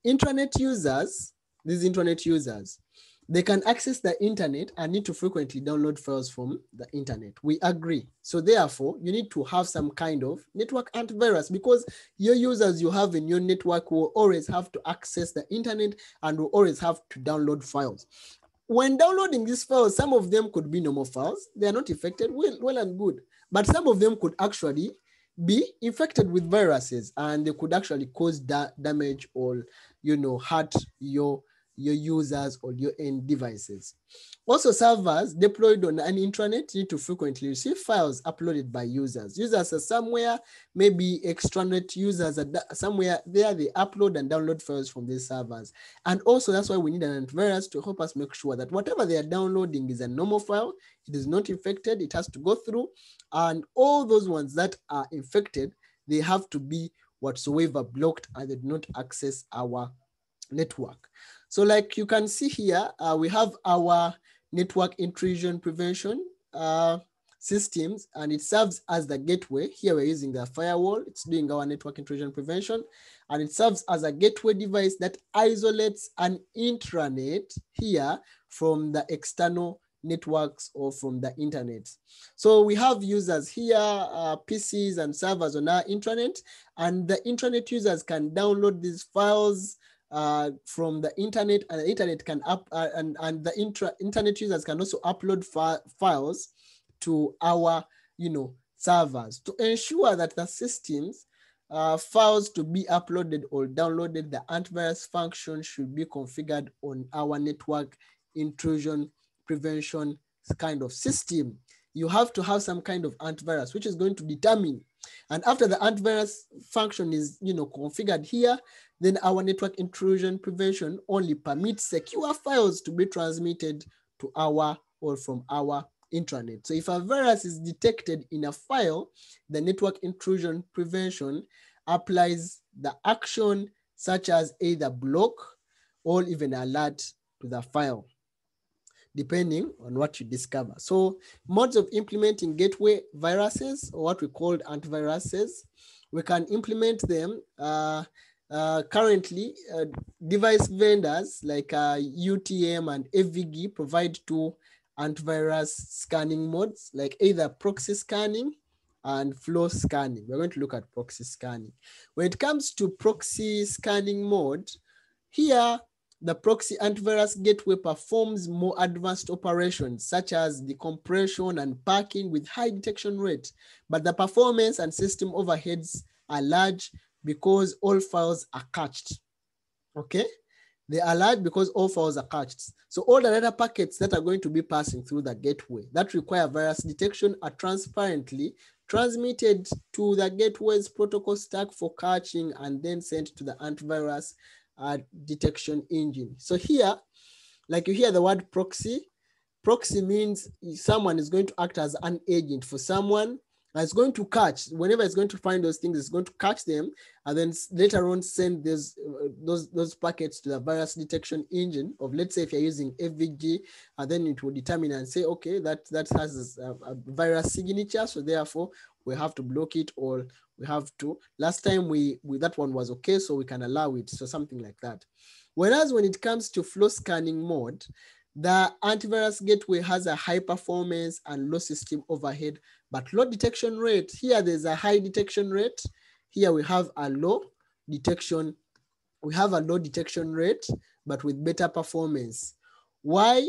Internet users, these internet users, they can access the internet and need to frequently download files from the internet. We agree. So therefore, you need to have some kind of network antivirus, because your users you have in your network will always have to access the internet and will always have to download files. When downloading these files, some of them could be normal files. They are not infected, well and good. But some of them could actually be infected with viruses, and they could actually cause damage or hurt your users or your end devices. Also, servers deployed on an intranet need to frequently receive files uploaded by users. Users are somewhere, maybe extranet users are somewhere there, they upload and download files from these servers. And also that's why we need an antivirus to help us make sure that whatever they are downloading is a normal file, it is not infected, it has to go through, and all those ones that are infected, they have to be whatsoever blocked and they do not access our network. So like you can see here, we have our network intrusion prevention systems, and it serves as the gateway. Here we're using the firewall. It's doing our network intrusion prevention, and it serves as a gateway device that isolates an intranet here from the external networks or from the internet. So we have users here, PCs and servers on our intranet, and the intranet users can download these files from the internet, and the internet can and the internet users can also upload files to our servers. To ensure that the systems files to be uploaded or downloaded, the antivirus function should be configured on our network intrusion prevention kind of system. You have to have some kind of antivirus which is going to determine, and after the antivirus function is configured here, then our network intrusion prevention only permits secure files to be transmitted to our or from our intranet. So if a virus is detected in a file, the network intrusion prevention applies the action such as either block or even alert to the file, depending on what you discover. So modes of implementing gateway viruses, or what we call antiviruses, we can implement them. Currently, device vendors like UTM and FVG provide two antivirus scanning modes, like either proxy scanning and flow scanning. We're going to look at proxy scanning. When it comes to proxy scanning mode, here, the proxy antivirus gateway performs more advanced operations such as decompression and packing with high detection rate, but the performance and system overheads are large because all files are cached. Okay, they are large because all files are cached. So all the data packets that are going to be passing through the gateway that require virus detection are transparently transmitted to the gateway's protocol stack for caching and then sent to the antivirus detection engine. So here, like you hear the word proxy. Proxy means someone is going to act as an agent for someone that's going to catch. Whenever it's going to find those things, it's going to catch them and then later on send those packets to the virus detection engine of, let's say if you're using FVG, and then it will determine and say, okay, that has a virus signature, so therefore we have to block it, or we have to, last time we that one was okay, so we can allow it, so something like that. Whereas when it comes to flow scanning mode, the antivirus gateway has a high performance and low system overhead, but low detection rate. Here there's a high detection rate. Here we have a low detection. We have a low detection rate, but with better performance. Why?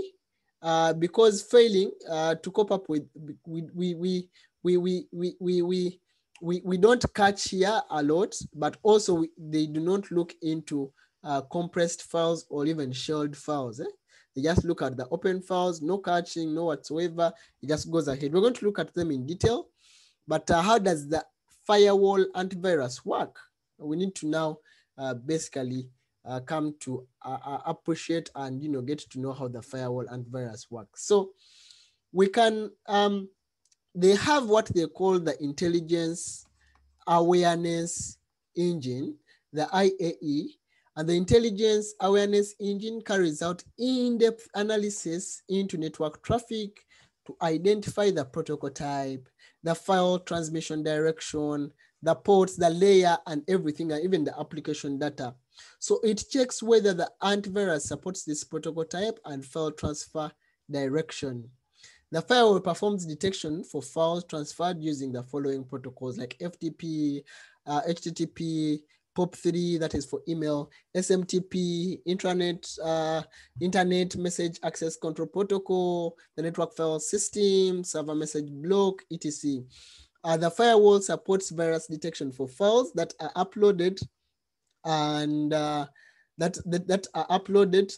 Because failing to cope up with, we don't catch here a lot, but also they do not look into compressed files or even shelled files. They just look at the open files, no catching, no whatsoever. It just goes ahead. We're going to look at them in detail, but how does the firewall antivirus work? We need to now basically come to appreciate and get to know how the firewall antivirus works. So we can, they have what they call the Intelligence Awareness Engine, the IAE. And the Intelligence Awareness Engine carries out in-depth analysis into network traffic to identify the protocol type, the file transmission direction, the ports, the layer, and everything, and even the application data. So it checks whether the antivirus supports this protocol type and file transfer direction. The firewall performs detection for files transferred using the following protocols like FTP, HTTP, POP3, that is for email, SMTP, Internet Message Access Control Protocol, the Network File System, Server Message Block, etc. The firewall supports virus detection for files that are uploaded and that are uploaded.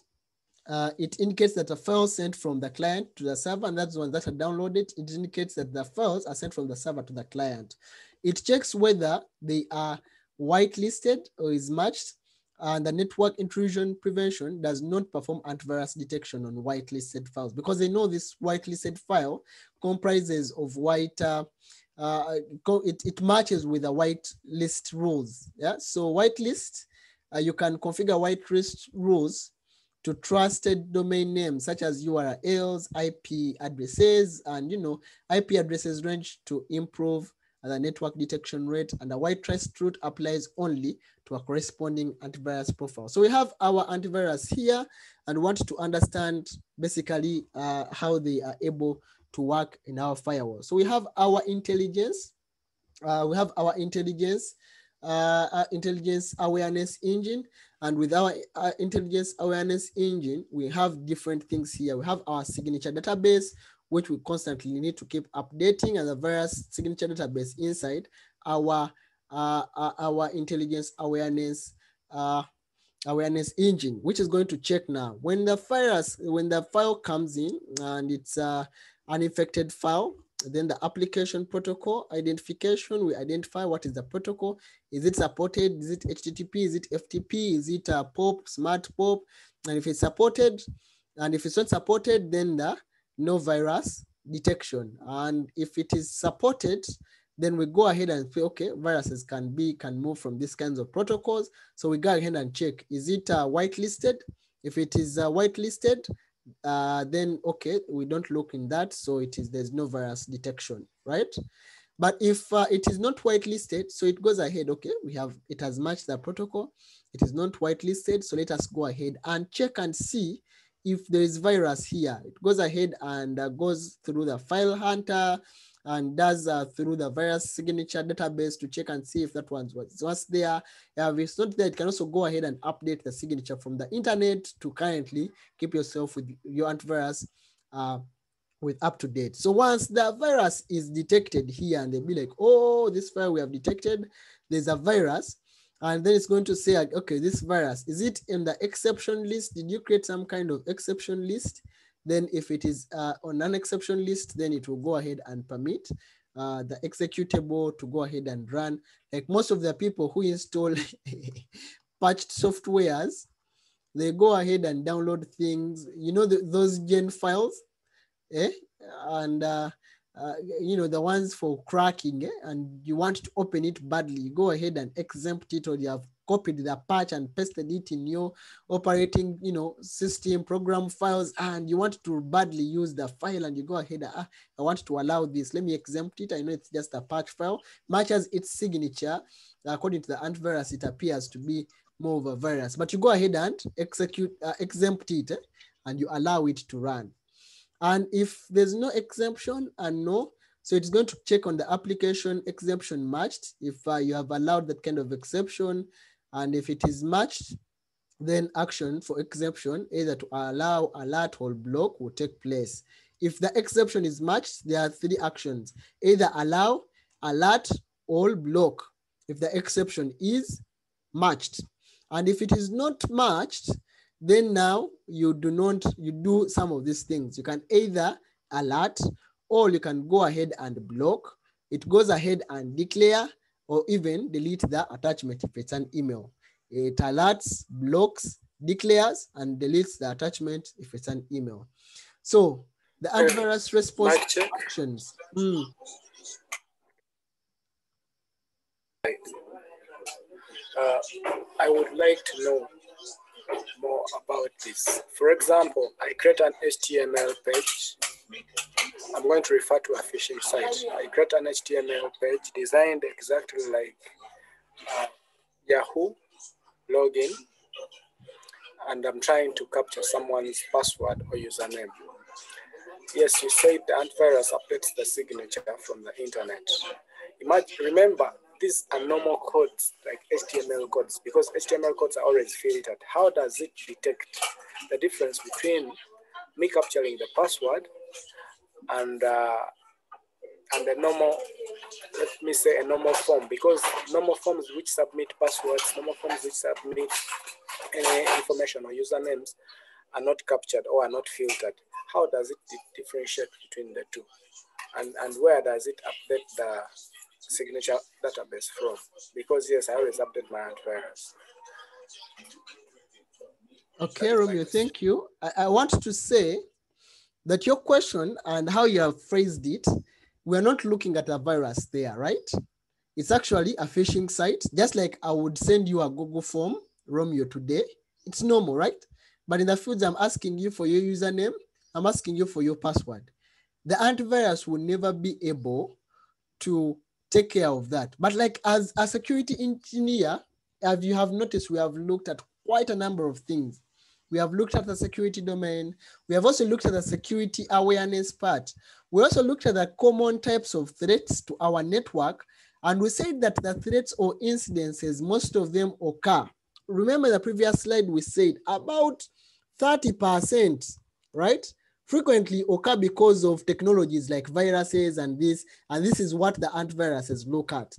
It indicates that a file sent from the client to the server, and that's the one that are downloaded. It indicates that the files are sent from the server to the client. It checks whether they are whitelisted or is matched, and the network intrusion prevention does not perform antivirus detection on whitelisted files because they know this whitelisted file comprises of white, it matches with the whitelist rules. Yeah, so whitelist, you can configure whitelist rules to trusted domain names such as URLs, IP addresses, and IP addresses range to improve the network detection rate, and the white trust route applies only to a corresponding antivirus profile. So we have our antivirus here and want to understand basically how they are able to work in our firewall. So we have our intelligence. Intelligence awareness engine, and with our intelligence awareness engine, we have different things here. We have our signature database, which we constantly need to keep updating, and the various signature database inside our intelligence awareness engine, which is going to check now when the file comes in and it's an infected file. Then the application protocol identification, we identify what is the protocol. Is it supported? Is it HTTP? Is it FTP? Is it POP, smart POP? And if it's supported, and if it's not supported, then the no virus detection. And if it is supported, then we go ahead and say, okay, viruses can move from these kinds of protocols. So we go ahead and check, is it whitelisted? If it is whitelisted, then okay, we don't look in that. So there's no virus detection, right? But if it is not whitelisted, so it goes ahead, okay, it has matched the protocol. It is not whitelisted, so let us go ahead and check and see if there is virus here, it goes ahead and goes through the file hunter and does through the virus signature database to check and see if that one was once there. If it's not there, it can also go ahead and update the signature from the internet to currently keep yourself with your antivirus with up to date. So once the virus is detected here and they'll be like, oh, this file we have detected, there's a virus. And then it's going to say, okay, this virus, is it in the exception list? Did you create some kind of exception list? Then if it is on an exception list, then it will go ahead and permit the executable to go ahead and run. Like most of the people who install patched softwares, they go ahead and download things, you know, those gen files, and you know, the ones for cracking, and you want to open it badly, you go ahead and exempt it, or you have copied the patch and pasted it in your operating, you know, system program files, and you want to badly use the file, and you go ahead, I want to allow this, let me exempt it. I know it's just a patch file, much as its signature, according to the antivirus, it appears to be more of a virus, but you go ahead and exempt it, and you allow it to run. And if there's no exemption and no, so it's going to check on the application exemption matched. If you have allowed that kind of exception, and if it is matched, then action for exception, either to allow, alert, or block, will take place. If the exception is matched, there are 3 actions: either allow, alert, or block, if the exception is matched. And if it is not matched, then now you do some of these things. You can either alert, or you can go ahead and block. It goes ahead and declare, or even delete the attachment if it's an email. It alerts, blocks, declares, and deletes the attachment if it's an email. So the antivirus response actions. I would like to know more about this. For example, I create an HTML page. I'm going to refer to a phishing site. I create an HTML page designed exactly like Yahoo login, and I'm trying to capture someone's password or username. Yes, you said the antivirus updates the signature from the internet. Remember, these are normal codes, like HTML codes, because HTML codes are always filtered. How does it detect the difference between me capturing the password and a normal, let me say, a normal form? Because normal forms which submit passwords, normal forms which submit any information or usernames are not captured or are not filtered. How does it differentiate between the two? And where does it update the signature database from? Because yes, I always update my antivirus. Okay, Romeo, thank you. I want to say that your question and how you have phrased it, we're not looking at a virus there, right? It's actually a phishing site, just like I would send you a Google form, Romeo, today. It's normal, right? But in the fields, I'm asking you for your username, I'm asking you for your password. The antivirus will never be able to take care of that. But like as a security engineer, as you have noticed, we have looked at quite a number of things. We have looked at the security domain. We have also looked at the security awareness part. We also looked at the common types of threats to our network. And we said that the threats or incidences, most of them occur. Remember the previous slide, we said about 30%, right? Frequently occur because of technologies like viruses and this is what the antiviruses look at.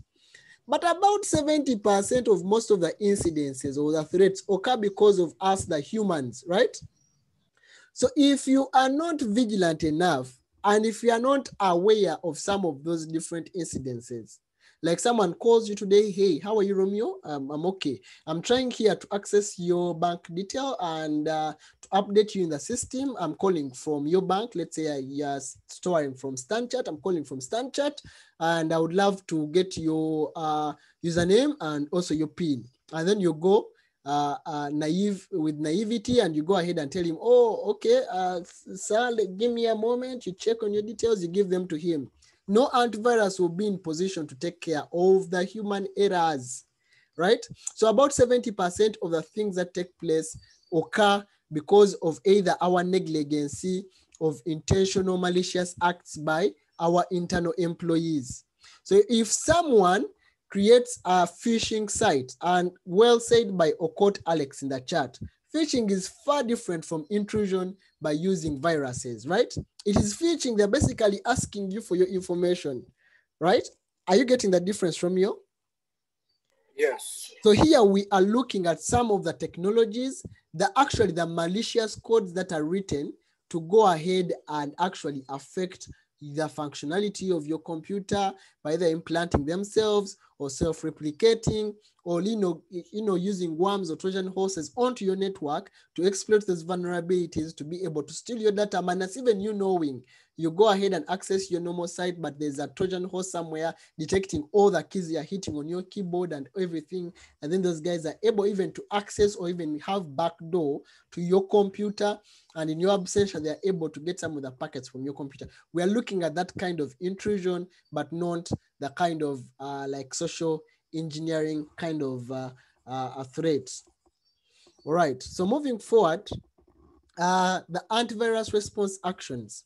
But about 70% of most of the incidences or the threats occur because of us, the humans, right? So if you are not vigilant enough, and if you are not aware of some of those different incidences, like someone calls you today, hey, how are you, Romeo? I'm okay. I'm trying here to access your bank detail and to update you in the system. I'm calling from your bank. Let's say you're storing from StanChat. I'm calling from StanChat, and I would love to get your username and also your PIN. And then you go with naivety, and you go ahead and tell him, oh, okay, sir, give me a moment. You check on your details, you give them to him. No antivirus will be in position to take care of the human errors, right? So about 70% of the things that take place occur because of either our negligence of intentional malicious acts by our internal employees. So if someone creates a phishing site, and well said by Okot Alex in the chat, phishing is far different from intrusion by using viruses, right? It is phishing, they're basically asking you for your information, right? Are you getting the difference from you? Yes. So here we are looking at some of the technologies that actually the malicious codes that are written to go ahead and actually affect the functionality of your computer by either implanting themselves or self-replicating, or using worms or Trojan horses onto your network to exploit those vulnerabilities to be able to steal your data, minus even you knowing. You go ahead and access your normal site, but there's a Trojan horse somewhere detecting all the keys you're hitting on your keyboard and everything. And then those guys are able even to access or even have backdoor to your computer. And in your absentia, they're able to get some of the packets from your computer. We are looking at that kind of intrusion, but not the kind of like social engineering kind of threats. All right, so moving forward, the antivirus response actions.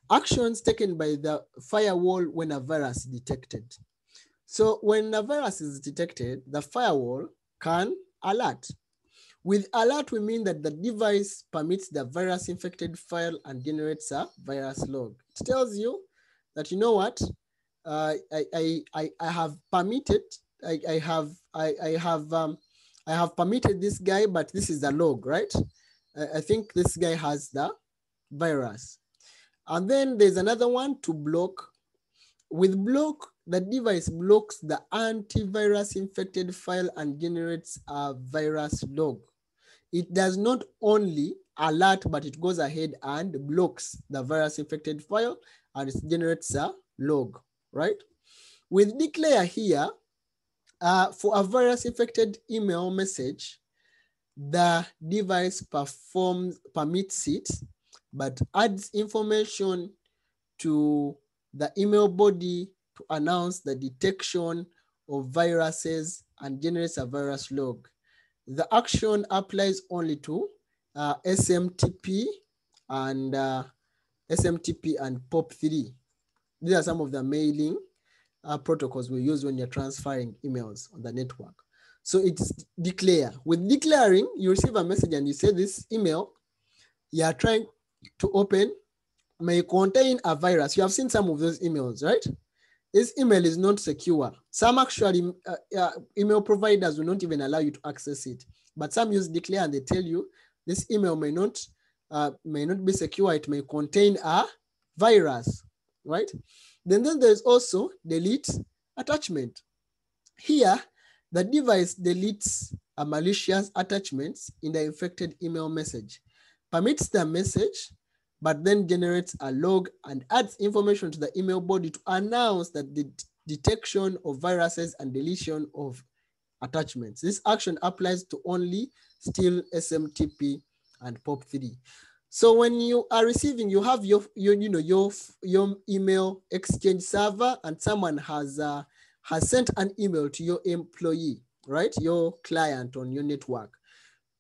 Actions taken by the firewall when a virus is detected. So when a virus is detected, the firewall can alert. With alert, we mean that the device permits the virus infected file and generates a virus log. It tells you that, you know what, I have permitted, I have permitted this guy, but this is the log, right? I think this guy has the virus. And then there's another one to block. With block, the device blocks the antivirus infected file and generates a virus log. It does not only alert, but it goes ahead and blocks the virus infected file and it generates a log, right? With declare here, for a virus infected email message, the device permits it, but adds information to the email body to announce the detection of viruses and generates a virus log. The action applies only to SMTP and POP3. These are some of the mailing protocols we use when you're transferring emails on the network. So it's declare. With declaring, you receive a message and you say this email you are trying to open may contain a virus. You have seen some of those emails, right? This email is not secure. Some actually email providers will not even allow you to access it, but some use declare and they tell you this email may not be secure. It may contain a virus, right? Then there's also delete attachment. Here, the device deletes a malicious attachments in the infected email message, permits the message, but then generates a log and adds information to the email body to announce that the detection of viruses and deletion of attachments. This action applies to only still SMTP and POP3. So when you are receiving, you have your email exchange server, and someone has sent an email to your employee, right? Your client on your network.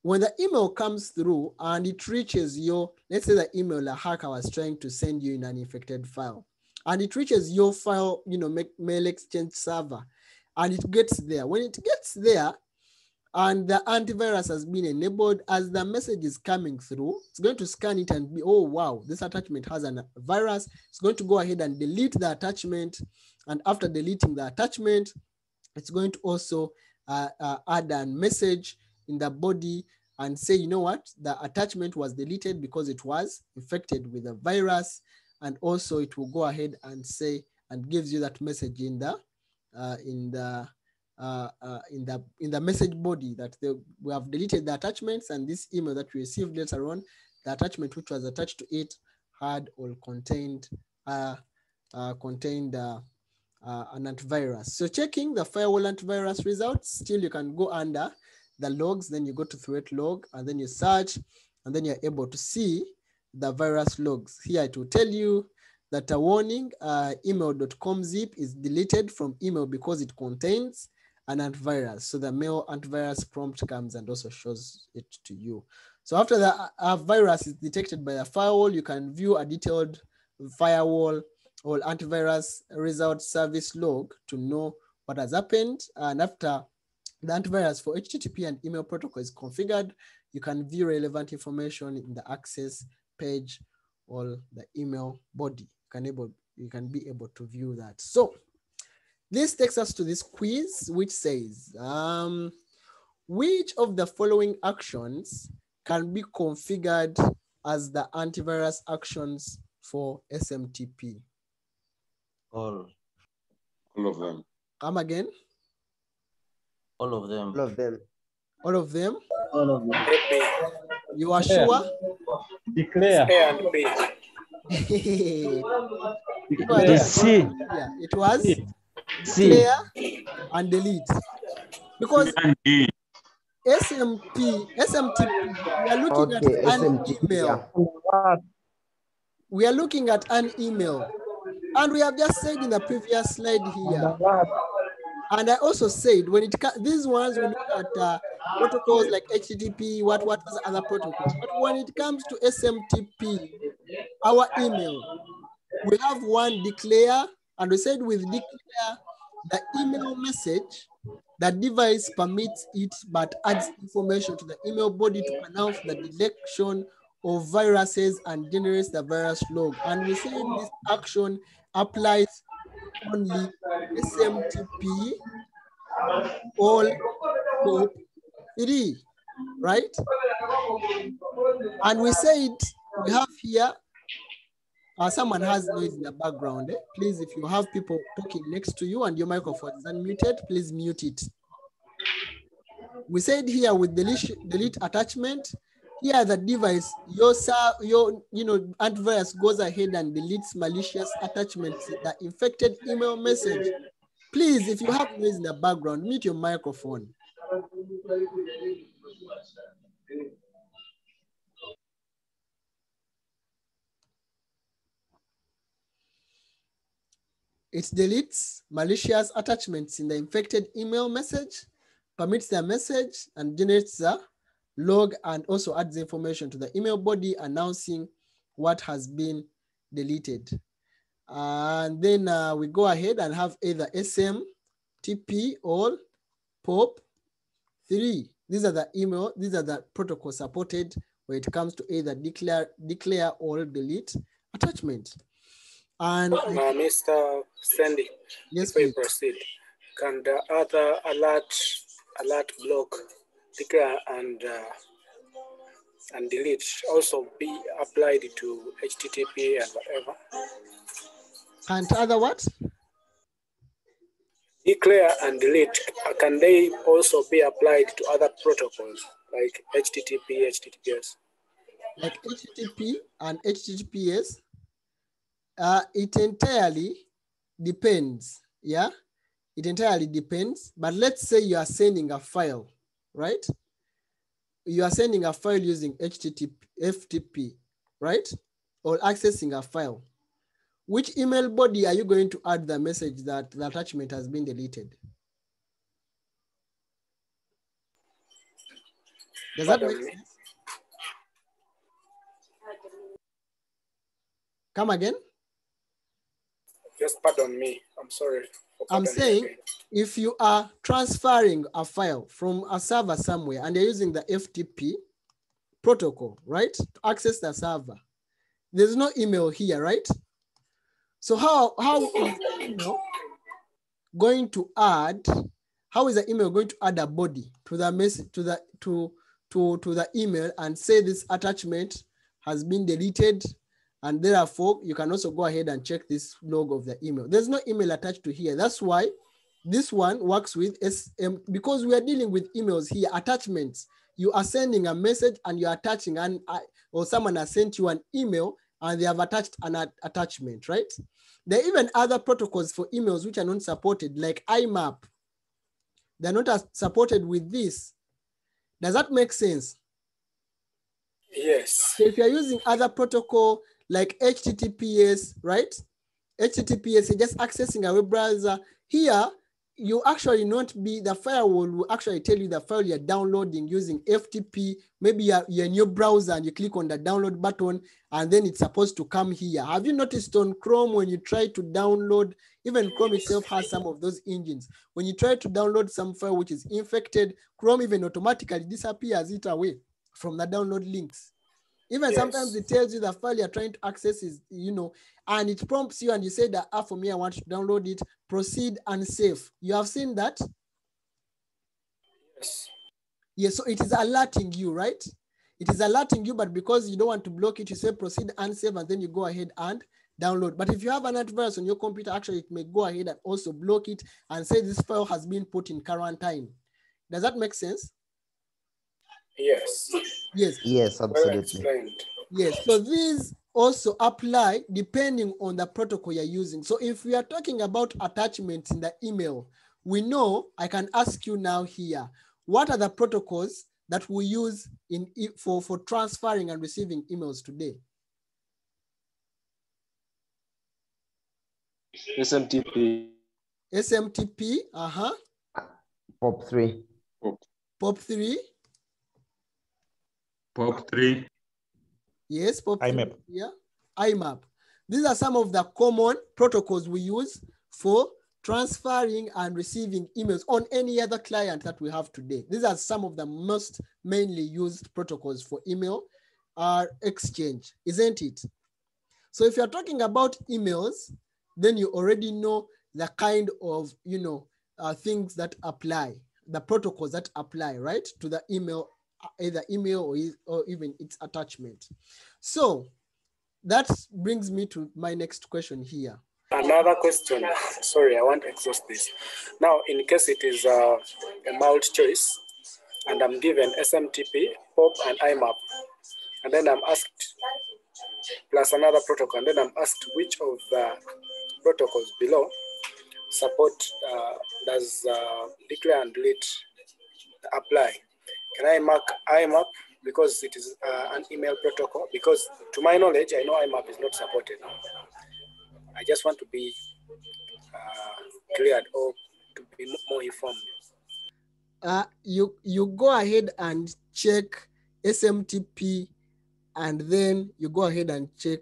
When the email comes through and it reaches your, let's say the email a hacker was trying to send you in an infected file, and it reaches your file, mail exchange server, and it gets there. When it gets there and the antivirus has been enabled, as the message is coming through, it's going to scan it and be, oh, wow, this attachment has a virus. It's going to go ahead and delete the attachment. And after deleting the attachment, it's going to also add a message in the body and say, you know what, the attachment was deleted because it was infected with a virus. And also it will go ahead and say, and gives you that message in the message body that we have deleted the attachments, and this email that we received later on, the attachment which was attached to it had or contained an antivirus. So checking the firewall antivirus results, still you can go under the logs, then you go to threat log, and then you search, and then you're able to see the virus logs. Here it will tell you that a warning, email.com zip is deleted from email because it contains an antivirus. So the mail antivirus prompt comes and also shows it to you. So after the virus is detected by the firewall, you can view a detailed firewall or antivirus result service log to know what has happened. And after the antivirus for HTTP and email protocol is configured, you can view relevant information in the access page or the email body. You can be able to view that. So this takes us to this quiz, which says, which of the following actions can be configured as the antivirus actions for SMTP? All. All of them. Come again? All of them. All of them. All of them? All of them. You are sure? Declare. A and B. It C. Yeah, it was C. clear and delete. Because SMTP, we are looking at an SMTP, email. yeah. We are looking at an email. And we have just said in the previous slide here. And I also said, when these ones, we look at protocols like HTTP, what was other protocols. But when it comes to SMTP, our email, we have one declare, and we said with declare, the email message, the device permits it but adds information to the email body to announce the detection of viruses and generates the virus log. And we say this action applies only SMTP all POP 3, right? And we said we have here, someone has noise in the background. Please, if you have people talking next to you and your microphone is unmuted, please mute it. We said here with delete attachment, here the device, your antivirus goes ahead and deletes malicious attachments, the infected email message. Please, if you have noise in the background, mute your microphone. It deletes malicious attachments in the infected email message, permits the message, and generates the log, and also adds information to the email body announcing what has been deleted. And then we go ahead and have either SMTP or POP 3. These are the protocols supported when it comes to either declare or delete attachment. And Mr. Sandy, yes, before you proceed, can the other alert block, declare and delete also be applied to HTTP and whatever? And other what? Declare and delete, can they also be applied to other protocols like HTTP, HTTPS? Like HTTP and HTTPS? It entirely depends, yeah? It entirely depends, but let's say you are sending a file, right? You are sending a file using FTP, right? Or accessing a file. Which email body are you going to add the message that the attachment has been deleted? Does that make sense? Come again? Just pardon me. I'm sorry. I'm saying if you are transferring a file from a server somewhere and you're using the FTP protocol, right, to access the server, there's no email here, right? So how is the email going to add? How is the email going to add a body to the message to the email and say this attachment has been deleted, and therefore you can also go ahead and check this log of the email. There's no email attached to here. That's why this one works with SM, because we are dealing with emails here, attachments. You are sending a message and you're attaching or someone has sent you an email and they have attached an attachment, right? There are even other protocols for emails which are not supported, like IMAP. They're not supported with this. Does that make sense? Yes. So if you're using other protocol like HTTPS, right? HTTPS, you're just accessing a web browser. Here, you actually not be, the firewall will actually tell you the file you're downloading using FTP. Maybe you're in your browser and you click on the download button and then it's supposed to come here. Have you noticed on Chrome when you try to download, even Chrome itself has some of those engines. When you try to download some file which is infected, Chrome even automatically disappears it away from the download links. Even sometimes it tells you the file you're trying to access is, and it prompts you and you say that, for me, I want to download it, proceed and save. You have seen that? Yes. Yes, so it is alerting you, right? It is alerting you, but because you don't want to block it, you say proceed and save, and then you go ahead and download. But if you have an antivirus on your computer, actually it may go ahead and also block it and say this file has been put in quarantine. Does that make sense? Yes. Yes. Yes, absolutely. Well explained. Yes, so these also apply depending on the protocol you're using. So if we are talking about attachments in the email, we know, I can ask you now here, what are the protocols that we use for transferring and receiving emails today? SMTP. SMTP, POP3. POP3. POP3. Yes, POP3. IMAP. Yeah, IMAP. These are some of the common protocols we use for transferring and receiving emails on any other client that we have today. These are some of the most mainly used protocols for email exchange, isn't it? So if you're talking about emails, then you already know the kind of, things that apply, the protocols that apply, right, to the email, either email or even its attachment. So that brings me to my next question here. Another question. Sorry, I want to exhaust this. Now, in case it is a mild choice, and I'm given SMTP, POP, and IMAP, and then I'm asked, plus another protocol, and then I'm asked which of the protocols below support does declare and delete apply. Can I mark IMAP because it is an email protocol? Because to my knowledge, I know IMAP is not supported. I just want to be cleared or to be more informed. You go ahead and check SMTP, and then you go ahead and check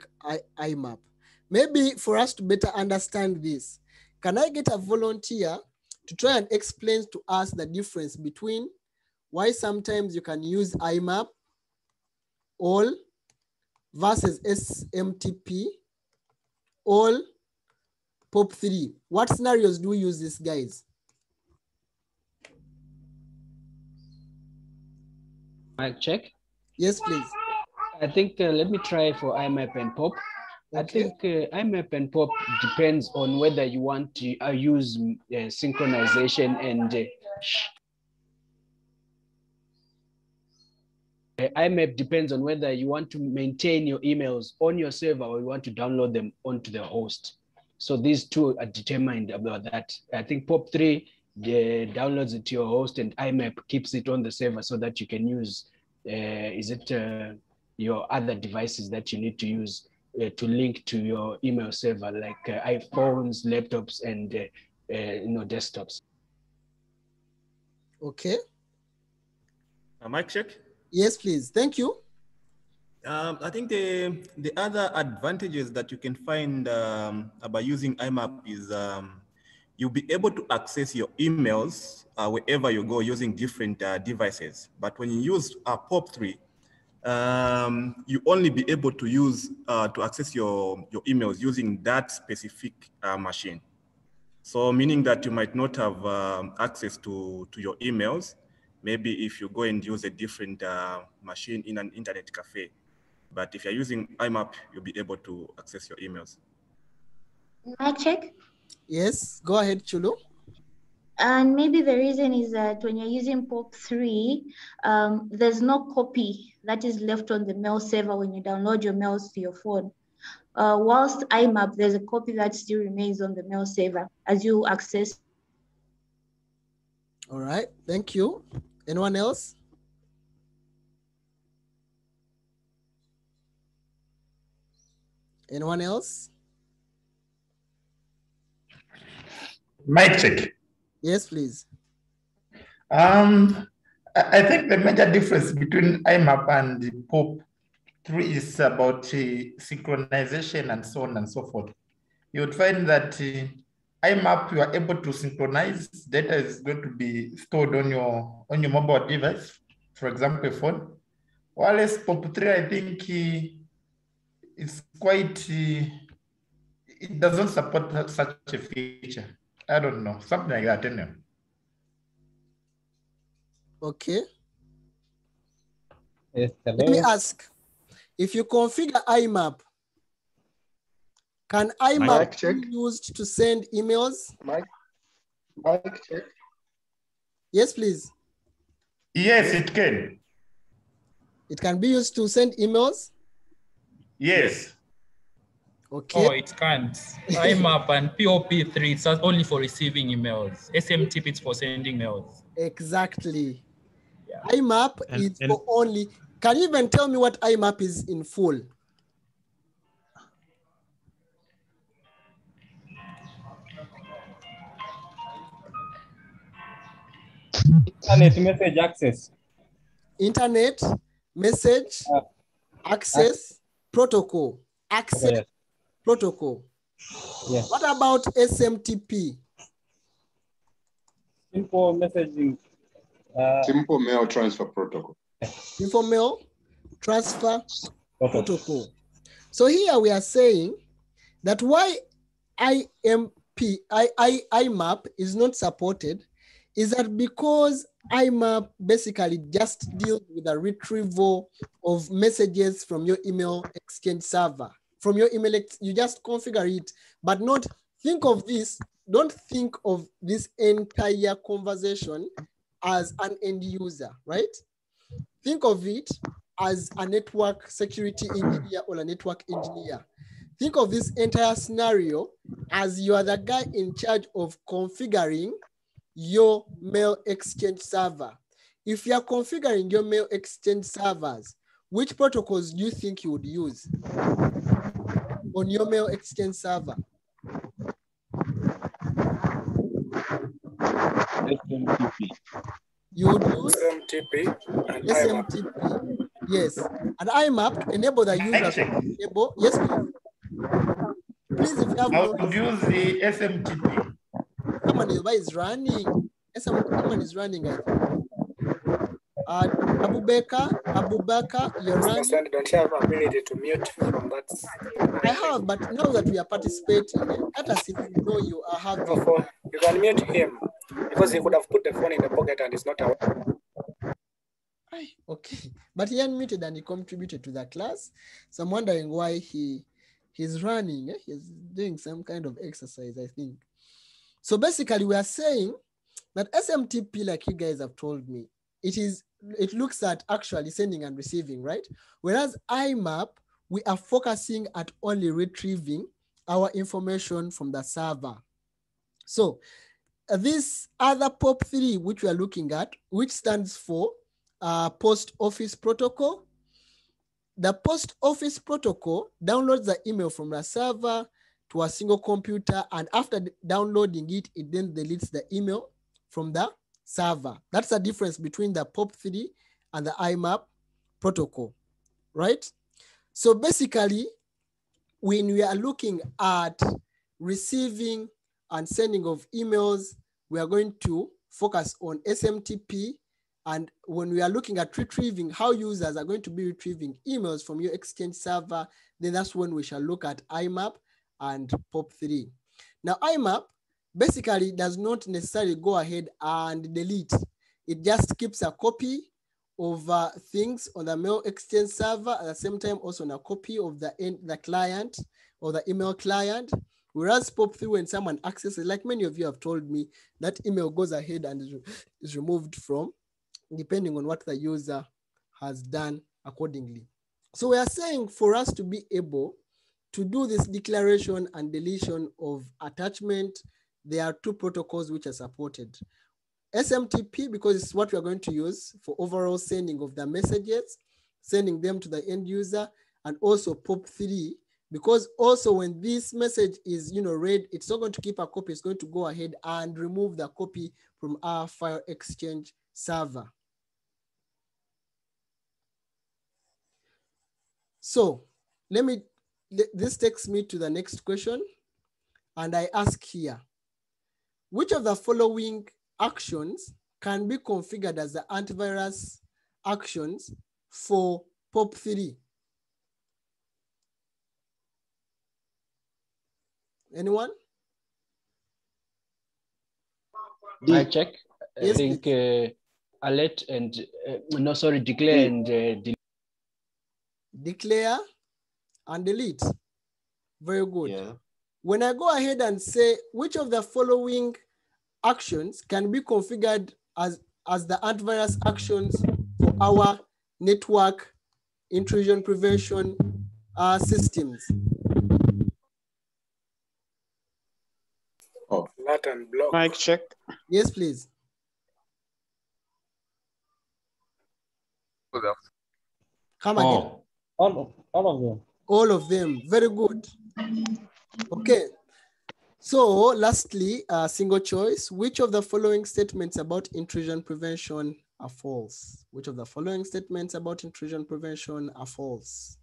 IMAP. Maybe for us to better understand this, can I get a volunteer to try and explain to us the difference between why sometimes you can use IMAP all versus SMTP all POP3? What scenarios do we use this, guys? Mic check. Yes, please. I think let me try for IMAP and POP. Okay. I think IMAP and POP depends on whether you want to use synchronization and IMAP depends on whether you want to maintain your emails on your server or you want to download them onto the host. So these two are determined about that. I think POP3 downloads it to your host and IMAP keeps it on the server so that you can use, your other devices that you need to use to link to your email server, like iPhones, laptops, and desktops. Okay. A mic check? Yes, please. Thank you. I think the other advantages that you can find about using IMAP is you'll be able to access your emails wherever you go using different devices. But when you use POP3, you only be able to use to access your emails using that specific machine. So meaning that you might not have access to your emails, maybe if you go and use a different machine in an internet cafe. But if you're using IMAP, you'll be able to access your emails. Mic check? Yes, go ahead, Chulu. And maybe the reason is that when you're using POP3, there's no copy that is left on the mail server when you download your mails to your phone. Whilst IMAP, there's a copy that still remains on the mail server as you access. All right, thank you. Anyone else? Anyone else? Mic check. Yes, please. I think the major difference between IMAP and the POP3 is about synchronization and so on and so forth. You would find that IMAP, you are able to synchronize. Data is going to be stored on your mobile device, for example, a phone. Whereas POP3, I think it's quite, it doesn't support such a feature. I don't know, something like that, anyway. Okay. Yes, let me ask, if you configure IMAP, can IMAP be used to send emails? Mic check. Yes, please. Yes, it can. It can be used to send emails? Yes. Okay. Oh, it can't. IMAP and POP3, it's only for receiving emails. SMTP is for sending mails. Exactly. Yeah. IMAP is for only, can you even tell me what IMAP is in full? Internet message access. Internet message access protocol. Access protocol. Yes. What about SMTP? Simple messaging. Simple mail transfer protocol. Simple mail transfer protocol. So here we are saying that why IMAP is not supported is that because IMAP basically just deals with the retrieval of messages from your email exchange server. From your email, you just configure it, but not think of this. Don't think of this entire conversation as an end user, right? Think of it as a network security engineer or a network engineer. Think of this entire scenario as you are the guy in charge of configuring your mail exchange server. If you are configuring your mail exchange servers, which protocols do you think you would use on your mail exchange server? SMTP. You would use SMTP and SMTP. IMAP. Yes. And IMAP enable the user to enable. Yes, please. Please, if you have I would use the SMTP. Someone is running. Someone is running. Abubakar, you're running. I don't have ability to mute from that. I have, but now that we are participating, let us know you are having. You can mute him because he could have put the phone in the pocket and is not aware. Okay, but he unmuted and he contributed to the class. So I'm wondering why he's running. He's doing some kind of exercise, I think. So basically, we are saying that SMTP, like you guys have told me, it looks at actually sending and receiving, right? Whereas IMAP, we are focusing at only retrieving our information from the server. So this other POP3, which we are looking at, which stands for Post Office Protocol. The Post Office Protocol downloads the email from the server to a single computer, and after downloading it, it then deletes the email from the server. That's the difference between the POP3 and the IMAP protocol, right? So basically, when we are looking at receiving and sending of emails, we are going to focus on SMTP. And when we are looking at retrieving, how users are going to be retrieving emails from your Exchange server, then that's when we shall look at IMAP and POP3. Now, IMAP basically does not necessarily go ahead and delete. It just keeps a copy of things on the mail Exchange server, at the same time also on a copy of the client or the email client. Whereas POP3, when someone accesses, like many of you have told me, that email goes ahead and is removed from, depending on what the user has done accordingly. So we are saying for us to be able to do this declaration and deletion of attachment, there are two protocols which are supported. SMTP, because it's what we are going to use for overall sending of the messages, sending them to the end user, and also POP3, because also when this message is read, it's not going to keep a copy. It's going to go ahead and remove the copy from our file exchange server. So this takes me to the next question. And I ask here, which of the following actions can be configured as the antivirus actions for POP3? Anyone? I check. I Yes, think alert and declare and delete. Declare and delete. Very good. Yeah. When I go ahead and say which of the following actions can be configured as the antivirus actions for our network intrusion prevention systems? Oh, Alert and block. Mic check. Yes, please. Come again. All of them. All of them. Very good. Okay. So lastly, single choice. Which of the following statements about intrusion prevention are false? Which of the following statements about intrusion prevention are false?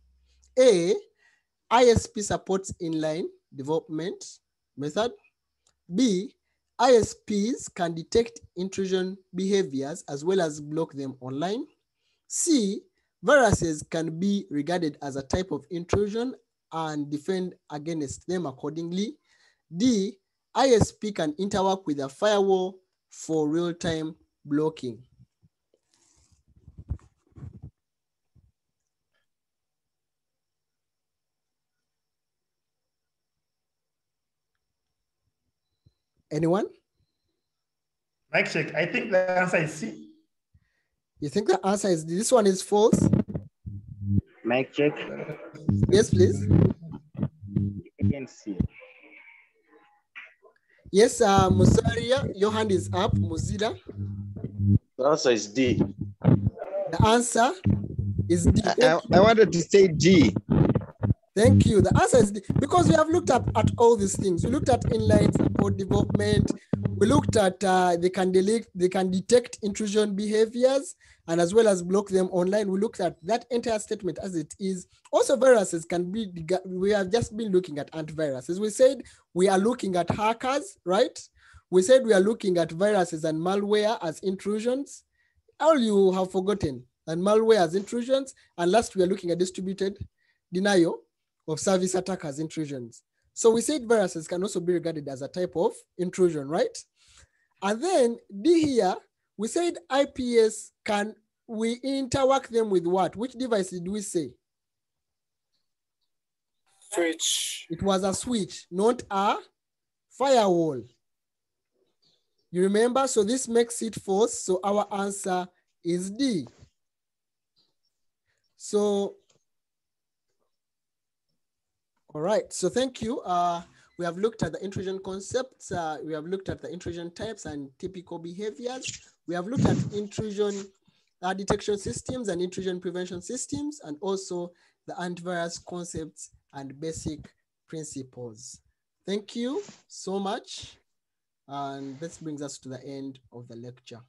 A, ISP supports inline development method. B, ISPs can detect intrusion behaviors as well as block them online. C, viruses can be regarded as a type of intrusion and defend against them accordingly. D, ISP can interwork with a firewall for real-time blocking. Anyone? Mic check. I think the answer is C. You think the answer is this one is false? Mic check. Yes, please. Again, C. Yes, Musaria, your hand is up. Muzida. The answer is D. The answer is D. I wanted to say D. Thank you. The answer is D, because we have looked at all these things. We looked at inline support development. We looked at they can detect intrusion behaviors and as well as block them online. We looked at that entire statement as it is. Also, viruses can be, we have just been looking at antiviruses. We said we are looking at hackers, right? We said we are looking at viruses and malware as intrusions. All you have forgotten, and malware as intrusions. And last, we are looking at distributed denial of service attack as intrusions. So we said viruses can also be regarded as a type of intrusion, right? And then D here, we said IPS we interwork them with what? Which device did we say? Switch. It was a switch, not a firewall. You remember? So this makes it false. So our answer is D. So, all right. So thank you. We have looked at the intrusion concepts. We have looked at the intrusion types and typical behaviors. We have looked at intrusion detection systems and intrusion prevention systems, and also the antivirus concepts and basic principles. Thank you so much. And this brings us to the end of the lecture.